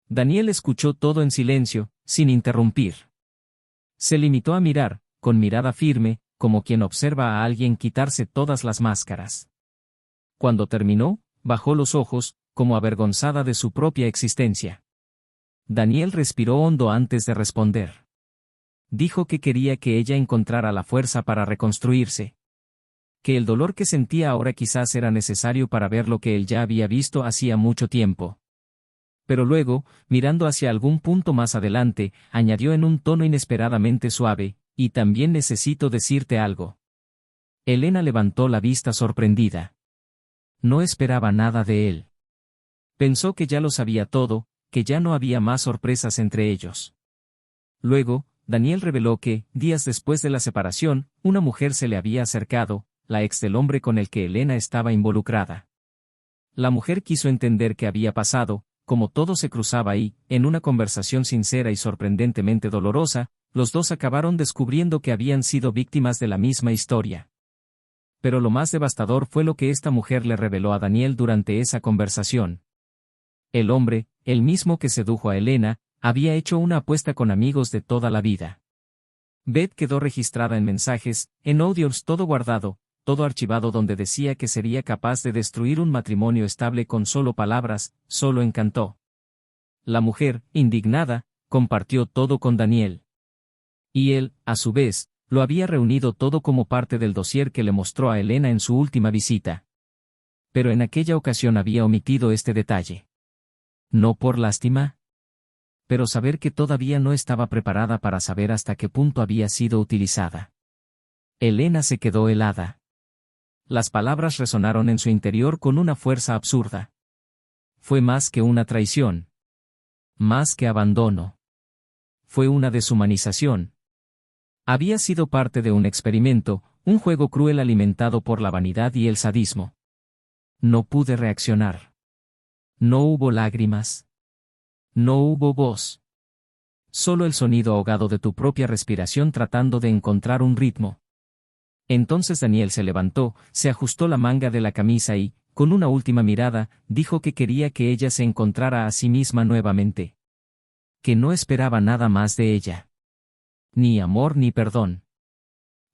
Daniel escuchó todo en silencio, sin interrumpir. Se limitó a mirar, con mirada firme, como quien observa a alguien quitarse todas las máscaras. Cuando terminó, bajó los ojos, como avergonzada de su propia existencia. Daniel respiró hondo antes de responder. Dijo que quería que ella encontrara la fuerza para reconstruirse. Que el dolor que sentía ahora quizás era necesario para ver lo que él ya había visto hacía mucho tiempo. Pero luego, mirando hacia algún punto más adelante, añadió en un tono inesperadamente suave: y también necesito decirte algo. Elena levantó la vista sorprendida. No esperaba nada de él. Pensó que ya lo sabía todo, que ya no había más sorpresas entre ellos. Luego, Daniel reveló que, días después de la separación, una mujer se le había acercado, la ex del hombre con el que Elena estaba involucrada. La mujer quiso entender qué había pasado. Como todo se cruzaba ahí, en una conversación sincera y sorprendentemente dolorosa, los dos acabaron descubriendo que habían sido víctimas de la misma historia. Pero lo más devastador fue lo que esta mujer le reveló a Daniel durante esa conversación. El hombre, el mismo que sedujo a Elena, había hecho una apuesta con amigos de toda la vida. Beth quedó registrada en mensajes, en audios, todo guardado, todo archivado, donde decía que sería capaz de destruir un matrimonio estable con solo palabras, solo encantó. La mujer, indignada, compartió todo con Daniel. Y él, a su vez, lo había reunido todo como parte del dossier que le mostró a Elena en su última visita. Pero en aquella ocasión había omitido este detalle. No por lástima, pero saber que todavía no estaba preparada para saber hasta qué punto había sido utilizada. Elena se quedó helada. Las palabras resonaron en su interior con una fuerza absurda. Fue más que una traición. Más que abandono. Fue una deshumanización. Había sido parte de un experimento, un juego cruel alimentado por la vanidad y el sadismo. No pude reaccionar. No hubo lágrimas. No hubo voz. Solo el sonido ahogado de tu propia respiración tratando de encontrar un ritmo. Entonces Daniel se levantó, se ajustó la manga de la camisa y, con una última mirada, dijo que quería que ella se encontrara a sí misma nuevamente. Que no esperaba nada más de ella. Ni amor ni perdón.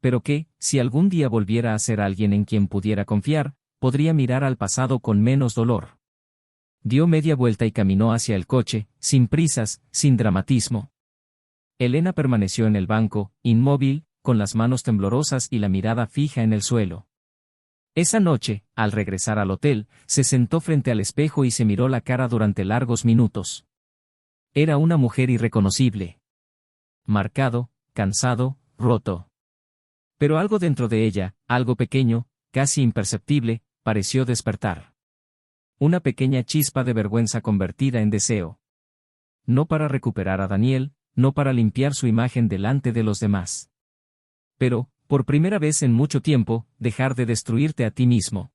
Pero que, si algún día volviera a ser alguien en quien pudiera confiar, podría mirar al pasado con menos dolor. Dio media vuelta y caminó hacia el coche, sin prisas, sin dramatismo. Elena permaneció en el banco, inmóvil, con las manos temblorosas y la mirada fija en el suelo. Esa noche, al regresar al hotel, se sentó frente al espejo y se miró la cara durante largos minutos. Era una mujer irreconocible. Marcado, cansado, roto. Pero algo dentro de ella, algo pequeño, casi imperceptible, pareció despertar. Una pequeña chispa de vergüenza convertida en deseo. No para recuperar a Daniel, no para limpiar su imagen delante de los demás. Pero, por primera vez en mucho tiempo, dejar de destruirte a ti mismo.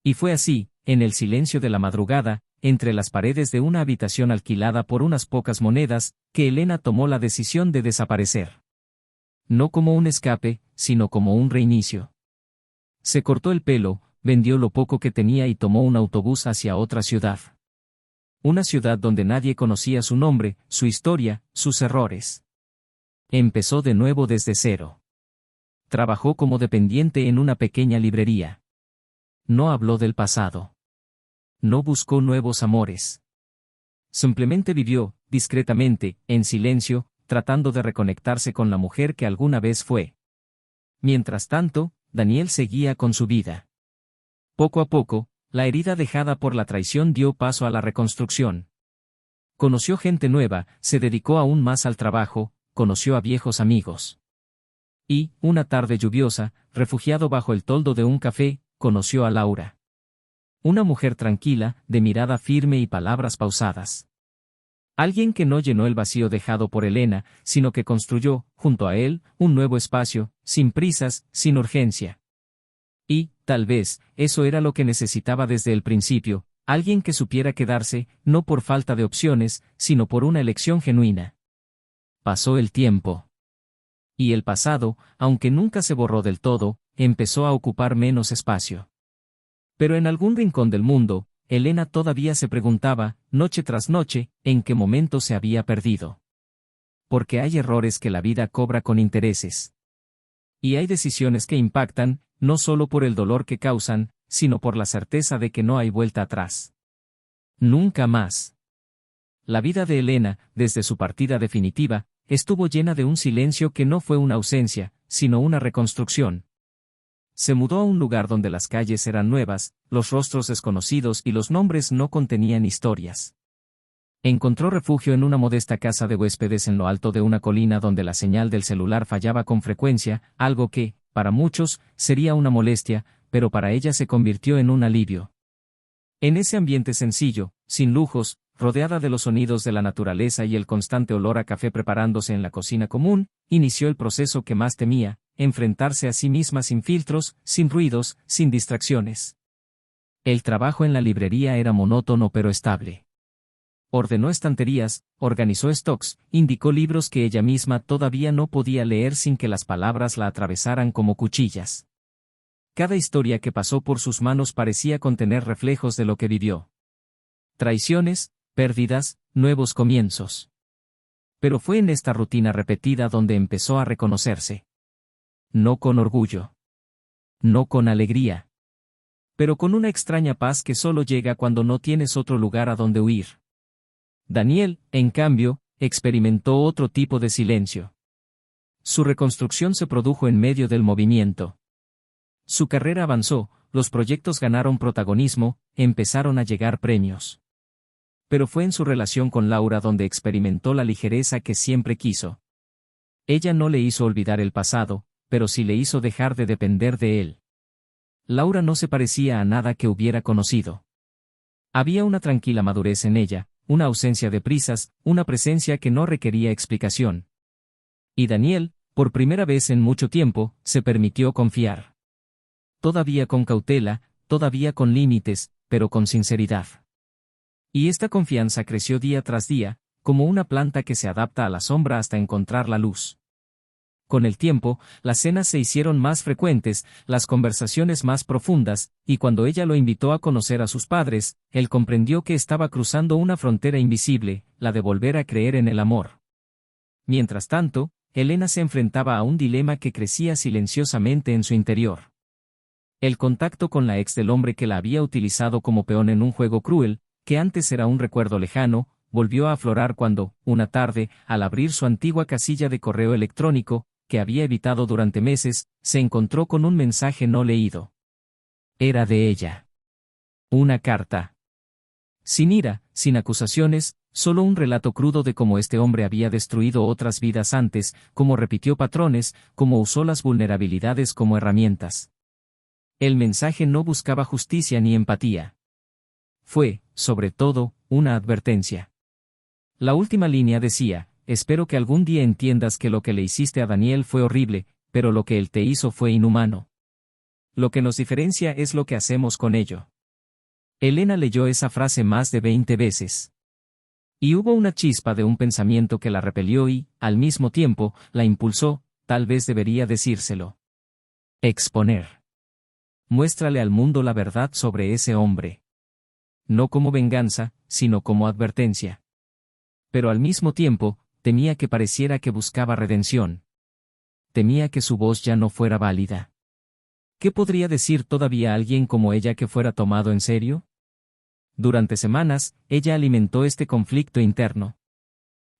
Y fue así, en el silencio de la madrugada, entre las paredes de una habitación alquilada por unas pocas monedas, que Elena tomó la decisión de desaparecer. No como un escape, sino como un reinicio. Se cortó el pelo, vendió lo poco que tenía y tomó un autobús hacia otra ciudad. Una ciudad donde nadie conocía su nombre, su historia, sus errores. Empezó de nuevo desde cero. Trabajó como dependiente en una pequeña librería. No habló del pasado. No buscó nuevos amores. Simplemente vivió, discretamente, en silencio, tratando de reconectarse con la mujer que alguna vez fue. Mientras tanto, Daniel seguía con su vida. Poco a poco, la herida dejada por la traición dio paso a la reconstrucción. Conoció gente nueva, se dedicó aún más al trabajo, conoció a viejos amigos. Y, una tarde lluviosa, refugiado bajo el toldo de un café, conoció a Laura. Una mujer tranquila, de mirada firme y palabras pausadas. Alguien que no llenó el vacío dejado por Elena, sino que construyó, junto a él, un nuevo espacio, sin prisas, sin urgencia. Y, tal vez, eso era lo que necesitaba desde el principio, alguien que supiera quedarse, no por falta de opciones, sino por una elección genuina. Pasó el tiempo. Y el pasado, aunque nunca se borró del todo, empezó a ocupar menos espacio. Pero en algún rincón del mundo, Elena todavía se preguntaba, noche tras noche, en qué momento se había perdido. Porque hay errores que la vida cobra con intereses. Y hay decisiones que impactan, no solo por el dolor que causan, sino por la certeza de que no hay vuelta atrás. Nunca más. La vida de Elena, desde su partida definitiva, estuvo llena de un silencio que no fue una ausencia, sino una reconstrucción. Se mudó a un lugar donde las calles eran nuevas, los rostros desconocidos y los nombres no contenían historias. Encontró refugio en una modesta casa de huéspedes en lo alto de una colina donde la señal del celular fallaba con frecuencia, algo que, para muchos, sería una molestia, pero para ella se convirtió en un alivio. En ese ambiente sencillo, sin lujos, rodeada de los sonidos de la naturaleza y el constante olor a café preparándose en la cocina común, inició el proceso que más temía, enfrentarse a sí misma sin filtros, sin ruidos, sin distracciones. El trabajo en la librería era monótono pero estable. Ordenó estanterías, organizó stocks, indicó libros que ella misma todavía no podía leer sin que las palabras la atravesaran como cuchillas. Cada historia que pasó por sus manos parecía contener reflejos de lo que vivió. Traiciones, pérdidas, nuevos comienzos. Pero fue en esta rutina repetida donde empezó a reconocerse. No con orgullo. No con alegría. Pero con una extraña paz que solo llega cuando no tienes otro lugar a donde huir. Daniel, en cambio, experimentó otro tipo de silencio. Su reconstrucción se produjo en medio del movimiento. Su carrera avanzó, los proyectos ganaron protagonismo, empezaron a llegar premios. Pero fue en su relación con Laura donde experimentó la ligereza que siempre quiso. Ella no le hizo olvidar el pasado, pero sí le hizo dejar de depender de él. Laura no se parecía a nada que hubiera conocido. Había una tranquila madurez en ella, una ausencia de prisas, una presencia que no requería explicación. Y Daniel, por primera vez en mucho tiempo, se permitió confiar. Todavía con cautela, todavía con límites, pero con sinceridad. Y esta confianza creció día tras día, como una planta que se adapta a la sombra hasta encontrar la luz. Con el tiempo, las cenas se hicieron más frecuentes, las conversaciones más profundas, y cuando ella lo invitó a conocer a sus padres, él comprendió que estaba cruzando una frontera invisible, la de volver a creer en el amor. Mientras tanto, Elena se enfrentaba a un dilema que crecía silenciosamente en su interior. El contacto con la ex del hombre que la había utilizado como peón en un juego cruel, que antes era un recuerdo lejano, volvió a aflorar cuando, una tarde, al abrir su antigua casilla de correo electrónico, que había evitado durante meses, se encontró con un mensaje no leído. Era de ella. Una carta. Sin ira, sin acusaciones, solo un relato crudo de cómo este hombre había destruido otras vidas antes, cómo repitió patrones, cómo usó las vulnerabilidades como herramientas. El mensaje no buscaba justicia ni empatía. Fue, sobre todo, una advertencia. La última línea decía: espero que algún día entiendas que lo que le hiciste a Daniel fue horrible, pero lo que él te hizo fue inhumano. Lo que nos diferencia es lo que hacemos con ello. Elena leyó esa frase más de 20 veces. Y hubo una chispa de un pensamiento que la repelió y, al mismo tiempo, la impulsó: tal vez debería decírselo. Exponer. Muéstrale al mundo la verdad sobre ese hombre. No como venganza, sino como advertencia. Pero al mismo tiempo, temía que pareciera que buscaba redención. Temía que su voz ya no fuera válida. ¿Qué podría decir todavía alguien como ella que fuera tomado en serio? Durante semanas, ella alimentó este conflicto interno.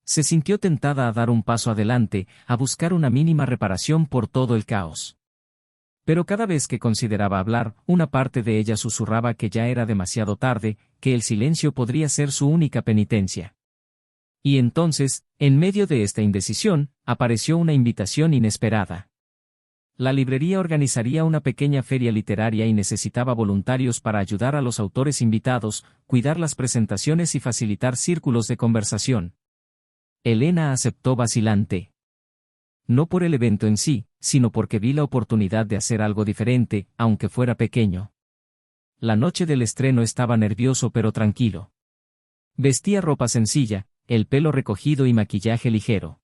Se sintió tentada a dar un paso adelante, a buscar una mínima reparación por todo el caos. Pero cada vez que consideraba hablar, una parte de ella susurraba que ya era demasiado tarde, que el silencio podría ser su única penitencia. Y entonces, en medio de esta indecisión, apareció una invitación inesperada. La librería organizaría una pequeña feria literaria y necesitaba voluntarios para ayudar a los autores invitados, cuidar las presentaciones y facilitar círculos de conversación. Elena aceptó vacilante. No por el evento en sí, sino porque vi la oportunidad de hacer algo diferente, aunque fuera pequeño. La noche del estreno estaba nervioso pero tranquilo. Vestía ropa sencilla, el pelo recogido y maquillaje ligero.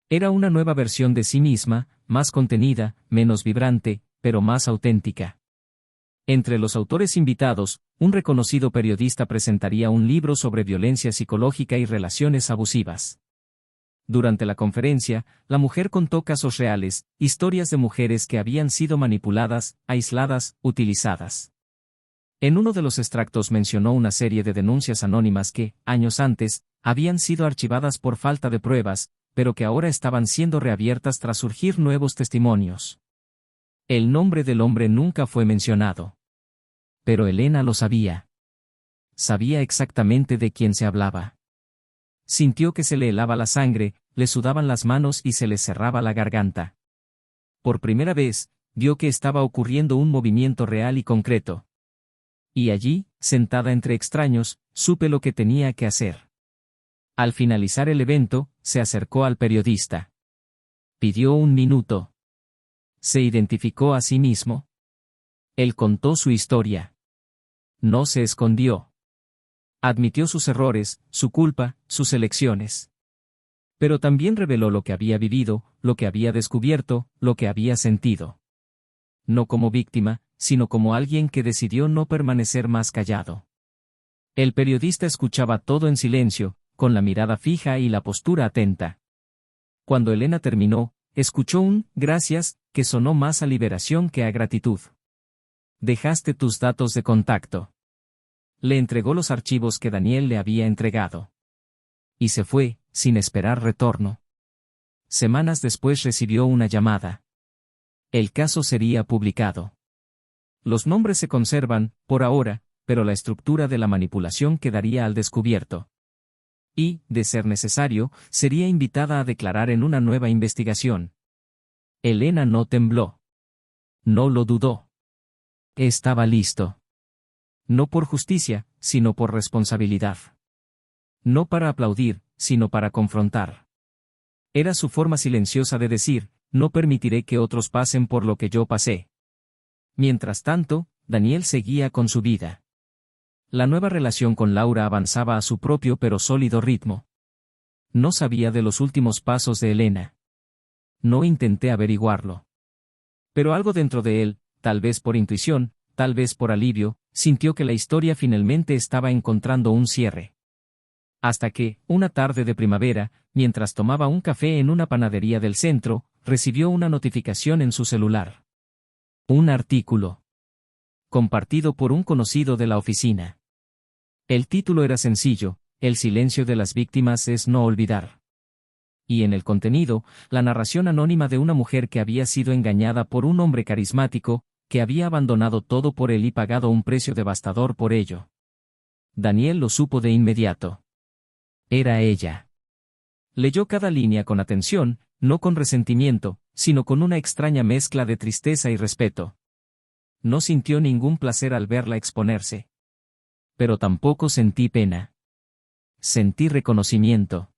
Era una nueva versión de sí misma, más contenida, menos vibrante, pero más auténtica. Entre los autores invitados, un reconocido periodista presentaría un libro sobre violencia psicológica y relaciones abusivas. Durante la conferencia, la mujer contó casos reales, historias de mujeres que habían sido manipuladas, aisladas, utilizadas. En uno de los extractos mencionó una serie de denuncias anónimas que, años antes, habían sido archivadas por falta de pruebas, pero que ahora estaban siendo reabiertas tras surgir nuevos testimonios. El nombre del hombre nunca fue mencionado. Pero Elena lo sabía. Sabía exactamente de quién se hablaba. Sintió que se le helaba la sangre, le sudaban las manos y se le cerraba la garganta. Por primera vez, vio que estaba ocurriendo un movimiento real y concreto. Y allí, sentada entre extraños, supe lo que tenía que hacer. Al finalizar el evento, se acercó al periodista. Pidió un minuto. Se identificó a sí mismo. Él contó su historia. No se escondió. Admitió sus errores, su culpa, sus elecciones. Pero también reveló lo que había vivido, lo que había descubierto, lo que había sentido. No como víctima, sino como alguien que decidió no permanecer más callado. El periodista escuchaba todo en silencio, con la mirada fija y la postura atenta. Cuando Elena terminó, escuchó un «gracias», que sonó más a liberación que a gratitud. «Dejaste tus datos de contacto». Le entregó los archivos que Daniel le había entregado. Y se fue, sin esperar retorno. Semanas después recibió una llamada. El caso sería publicado. Los nombres se conservan, por ahora, pero la estructura de la manipulación quedaría al descubierto. Y, de ser necesario, sería invitada a declarar en una nueva investigación. Elena no tembló. No lo dudó. Estaba listo. No por justicia, sino por responsabilidad. No para aplaudir, sino para confrontar. Era su forma silenciosa de decir: no permitiré que otros pasen por lo que yo pasé. Mientras tanto, Daniel seguía con su vida. La nueva relación con Laura avanzaba a su propio pero sólido ritmo. No sabía de los últimos pasos de Elena. No intenté averiguarlo. Pero algo dentro de él, tal vez por intuición, tal vez por alivio, sintió que la historia finalmente estaba encontrando un cierre. Hasta que, una tarde de primavera, mientras tomaba un café en una panadería del centro, recibió una notificación en su celular. Un artículo. Compartido por un conocido de la oficina. El título era sencillo: «El silencio de las víctimas es no olvidar». Y en el contenido, la narración anónima de una mujer que había sido engañada por un hombre carismático, que había abandonado todo por él y pagado un precio devastador por ello. Daniel lo supo de inmediato. Era ella. Leyó cada línea con atención, no con resentimiento, sino con una extraña mezcla de tristeza y respeto. No sintió ningún placer al verla exponerse. Pero tampoco sentí pena. Sentí reconocimiento.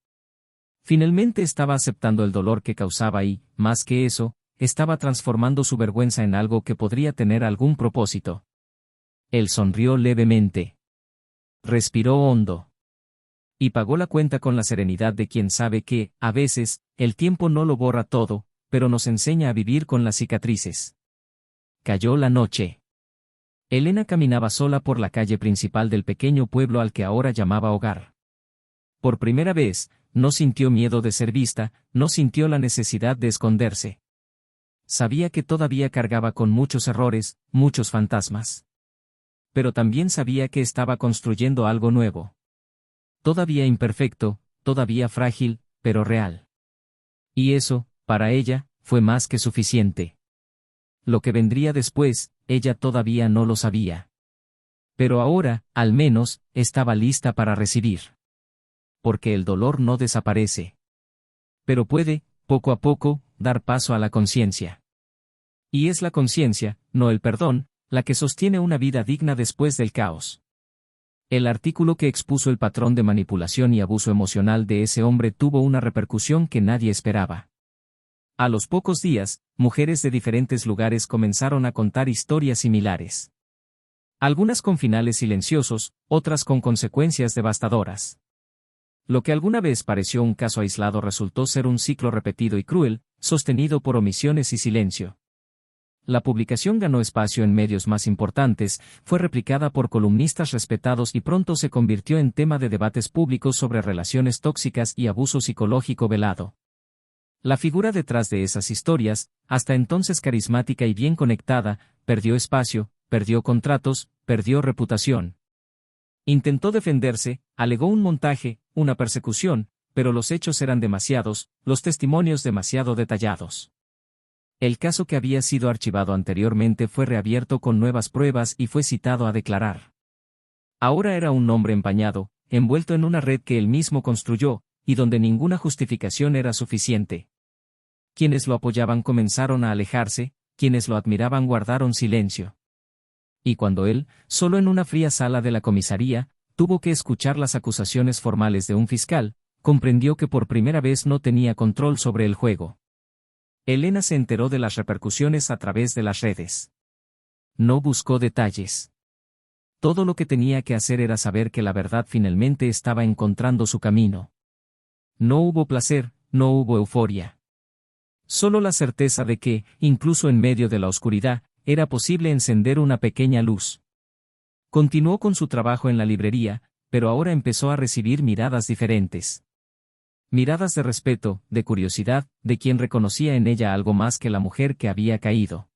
Finalmente estaba aceptando el dolor que causaba y, más que eso, estaba transformando su vergüenza en algo que podría tener algún propósito. Él sonrió levemente. Respiró hondo. Y pagó la cuenta con la serenidad de quien sabe que, a veces, el tiempo no lo borra todo, pero nos enseña a vivir con las cicatrices. Cayó la noche. Elena caminaba sola por la calle principal del pequeño pueblo al que ahora llamaba hogar. Por primera vez, no sintió miedo de ser vista, no sintió la necesidad de esconderse. Sabía que todavía cargaba con muchos errores, muchos fantasmas. Pero también sabía que estaba construyendo algo nuevo. Todavía imperfecto, todavía frágil, pero real. Y eso, para ella, fue más que suficiente. Lo que vendría después, ella todavía no lo sabía. Pero ahora, al menos, estaba lista para recibir. Porque el dolor no desaparece. Pero puede, poco a poco, dar paso a la conciencia. Y es la conciencia, no el perdón, la que sostiene una vida digna después del caos. El artículo que expuso el patrón de manipulación y abuso emocional de ese hombre tuvo una repercusión que nadie esperaba. A los pocos días, mujeres de diferentes lugares comenzaron a contar historias similares. Algunas con finales silenciosos, otras con consecuencias devastadoras. Lo que alguna vez pareció un caso aislado resultó ser un ciclo repetido y cruel, sostenido por omisiones y silencio. La publicación ganó espacio en medios más importantes, fue replicada por columnistas respetados y pronto se convirtió en tema de debates públicos sobre relaciones tóxicas y abuso psicológico velado. La figura detrás de esas historias, hasta entonces carismática y bien conectada, perdió espacio, perdió contratos, perdió reputación. Intentó defenderse, alegó un montaje, una persecución, pero los hechos eran demasiados, los testimonios demasiado detallados. El caso que había sido archivado anteriormente fue reabierto con nuevas pruebas y fue citado a declarar. Ahora era un hombre empañado, envuelto en una red que él mismo construyó, y donde ninguna justificación era suficiente. Quienes lo apoyaban comenzaron a alejarse, quienes lo admiraban guardaron silencio. Y cuando él, solo en una fría sala de la comisaría, tuvo que escuchar las acusaciones formales de un fiscal, comprendió que por primera vez no tenía control sobre el juego. Elena se enteró de las repercusiones a través de las redes. No buscó detalles. Todo lo que tenía que hacer era saber que la verdad finalmente estaba encontrando su camino. No hubo placer, no hubo euforia. Solo la certeza de que, incluso en medio de la oscuridad, era posible encender una pequeña luz. Continuó con su trabajo en la librería, pero ahora empezó a recibir miradas diferentes. Miradas de respeto, de curiosidad, de quien reconocía en ella algo más que la mujer que había caído.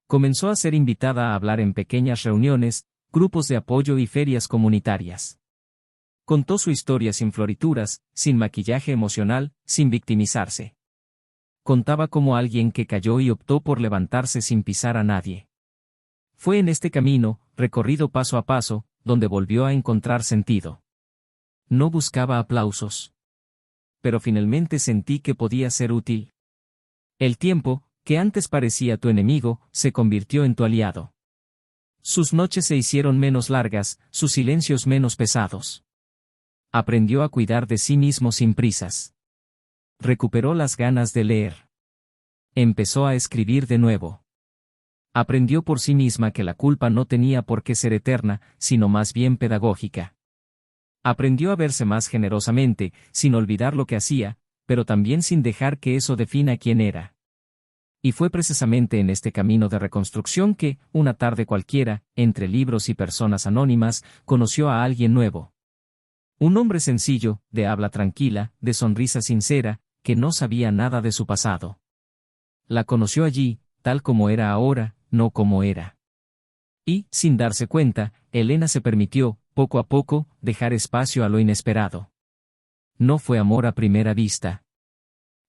Comenzó a ser invitada a hablar en pequeñas reuniones, grupos de apoyo y ferias comunitarias. Contó su historia sin florituras, sin maquillaje emocional, sin victimizarse. Contaba como alguien que cayó y optó por levantarse sin pisar a nadie. Fue en este camino, recorrido paso a paso, donde volvió a encontrar sentido. No buscaba aplausos. Pero finalmente sentí que podía ser útil. El tiempo, que antes parecía tu enemigo, se convirtió en tu aliado. Sus noches se hicieron menos largas, sus silencios menos pesados. Aprendió a cuidar de sí mismo sin prisas. Recuperó las ganas de leer. Empezó a escribir de nuevo. Aprendió por sí misma que la culpa no tenía por qué ser eterna, sino más bien pedagógica. Aprendió a verse más generosamente, sin olvidar lo que hacía, pero también sin dejar que eso defina quién era. Y fue precisamente en este camino de reconstrucción que, una tarde cualquiera, entre libros y personas anónimas, conoció a alguien nuevo. Un hombre sencillo, de habla tranquila, de sonrisa sincera, que no sabía nada de su pasado. La conoció allí, tal como era ahora, no como era. Y, sin darse cuenta, Elena se permitió, poco a poco, dejar espacio a lo inesperado. No fue amor a primera vista.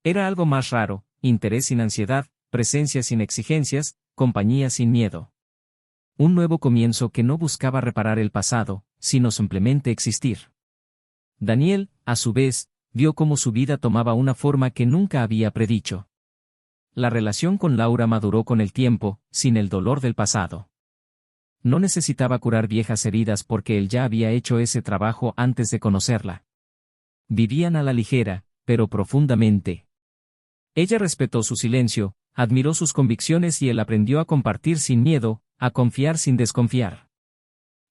Era algo más raro, interés sin ansiedad, presencia sin exigencias, compañía sin miedo. Un nuevo comienzo que no buscaba reparar el pasado, sino simplemente existir. Daniel, a su vez, vio cómo su vida tomaba una forma que nunca había predicho. La relación con Laura maduró con el tiempo, sin el dolor del pasado. No necesitaba curar viejas heridas porque él ya había hecho ese trabajo antes de conocerla. Vivían a la ligera, pero profundamente. Ella respetó su silencio, admiró sus convicciones y él aprendió a compartir sin miedo, a confiar sin desconfiar.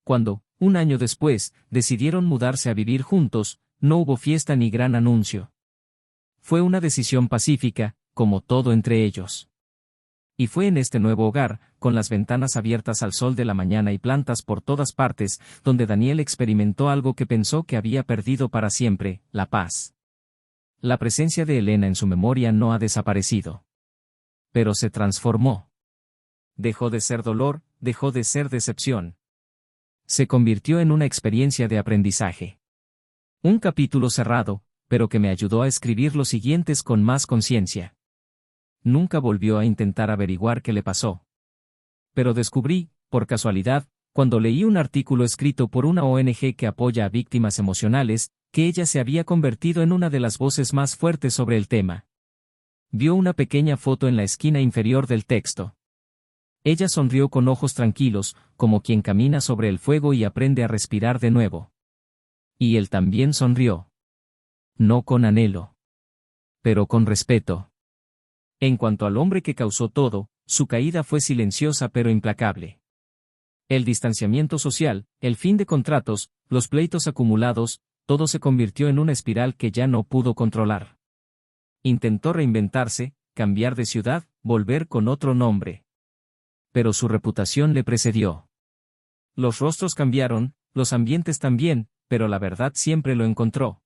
Cuando, un año después, decidieron mudarse a vivir juntos, no hubo fiesta ni gran anuncio. Fue una decisión pacífica, como todo entre ellos. Y fue en este nuevo hogar, con las ventanas abiertas al sol de la mañana y plantas por todas partes, donde Daniel experimentó algo que pensó que había perdido para siempre, la paz. La presencia de Elena en su memoria no ha desaparecido. Pero se transformó. Dejó de ser dolor, dejó de ser decepción. Se convirtió en una experiencia de aprendizaje. Un capítulo cerrado, pero que me ayudó a escribir los siguientes con más conciencia. Nunca volvió a intentar averiguar qué le pasó. Pero descubrí, por casualidad, cuando leí un artículo escrito por una ONG que apoya a víctimas emocionales, que ella se había convertido en una de las voces más fuertes sobre el tema. Vio una pequeña foto en la esquina inferior del texto. Ella sonrió con ojos tranquilos, como quien camina sobre el fuego y aprende a respirar de nuevo. Y él también sonrió. No con anhelo. Pero con respeto. En cuanto al hombre que causó todo, su caída fue silenciosa pero implacable. El distanciamiento social, el fin de contratos, los pleitos acumulados, todo se convirtió en una espiral que ya no pudo controlar. Intentó reinventarse, cambiar de ciudad, volver con otro nombre. Pero su reputación le precedió. Los rostros cambiaron, los ambientes también, pero la verdad siempre lo encontró.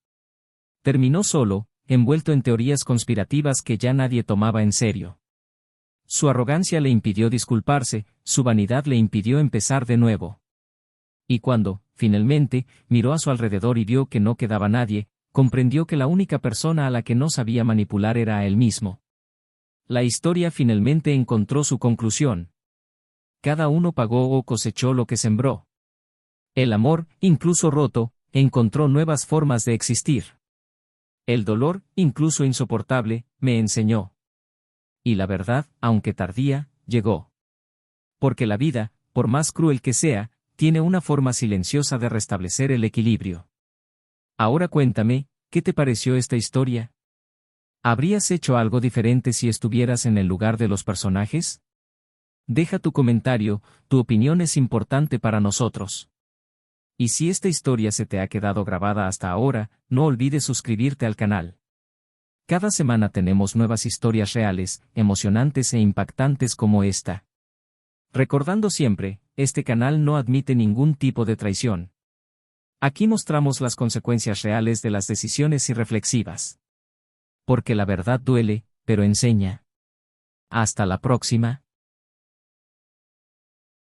Terminó solo, envuelto en teorías conspirativas que ya nadie tomaba en serio. Su arrogancia le impidió disculparse, su vanidad le impidió empezar de nuevo. Y cuando, finalmente, miró a su alrededor y vio que no quedaba nadie, comprendió que la única persona a la que no sabía manipular era a él mismo. La historia finalmente encontró su conclusión. Cada uno pagó o cosechó lo que sembró. El amor, incluso roto, encontró nuevas formas de existir. El dolor, incluso insoportable, me enseñó. Y la verdad, aunque tardía, llegó. Porque la vida, por más cruel que sea, tiene una forma silenciosa de restablecer el equilibrio. Ahora cuéntame, ¿qué te pareció esta historia? ¿Habrías hecho algo diferente si estuvieras en el lugar de los personajes? Deja tu comentario, tu opinión es importante para nosotros. Y si esta historia se te ha quedado grabada hasta ahora, no olvides suscribirte al canal. Cada semana tenemos nuevas historias reales, emocionantes e impactantes como esta. Recordando siempre, este canal no admite ningún tipo de traición. Aquí mostramos las consecuencias reales de las decisiones irreflexivas. Porque la verdad duele, pero enseña. Hasta la próxima.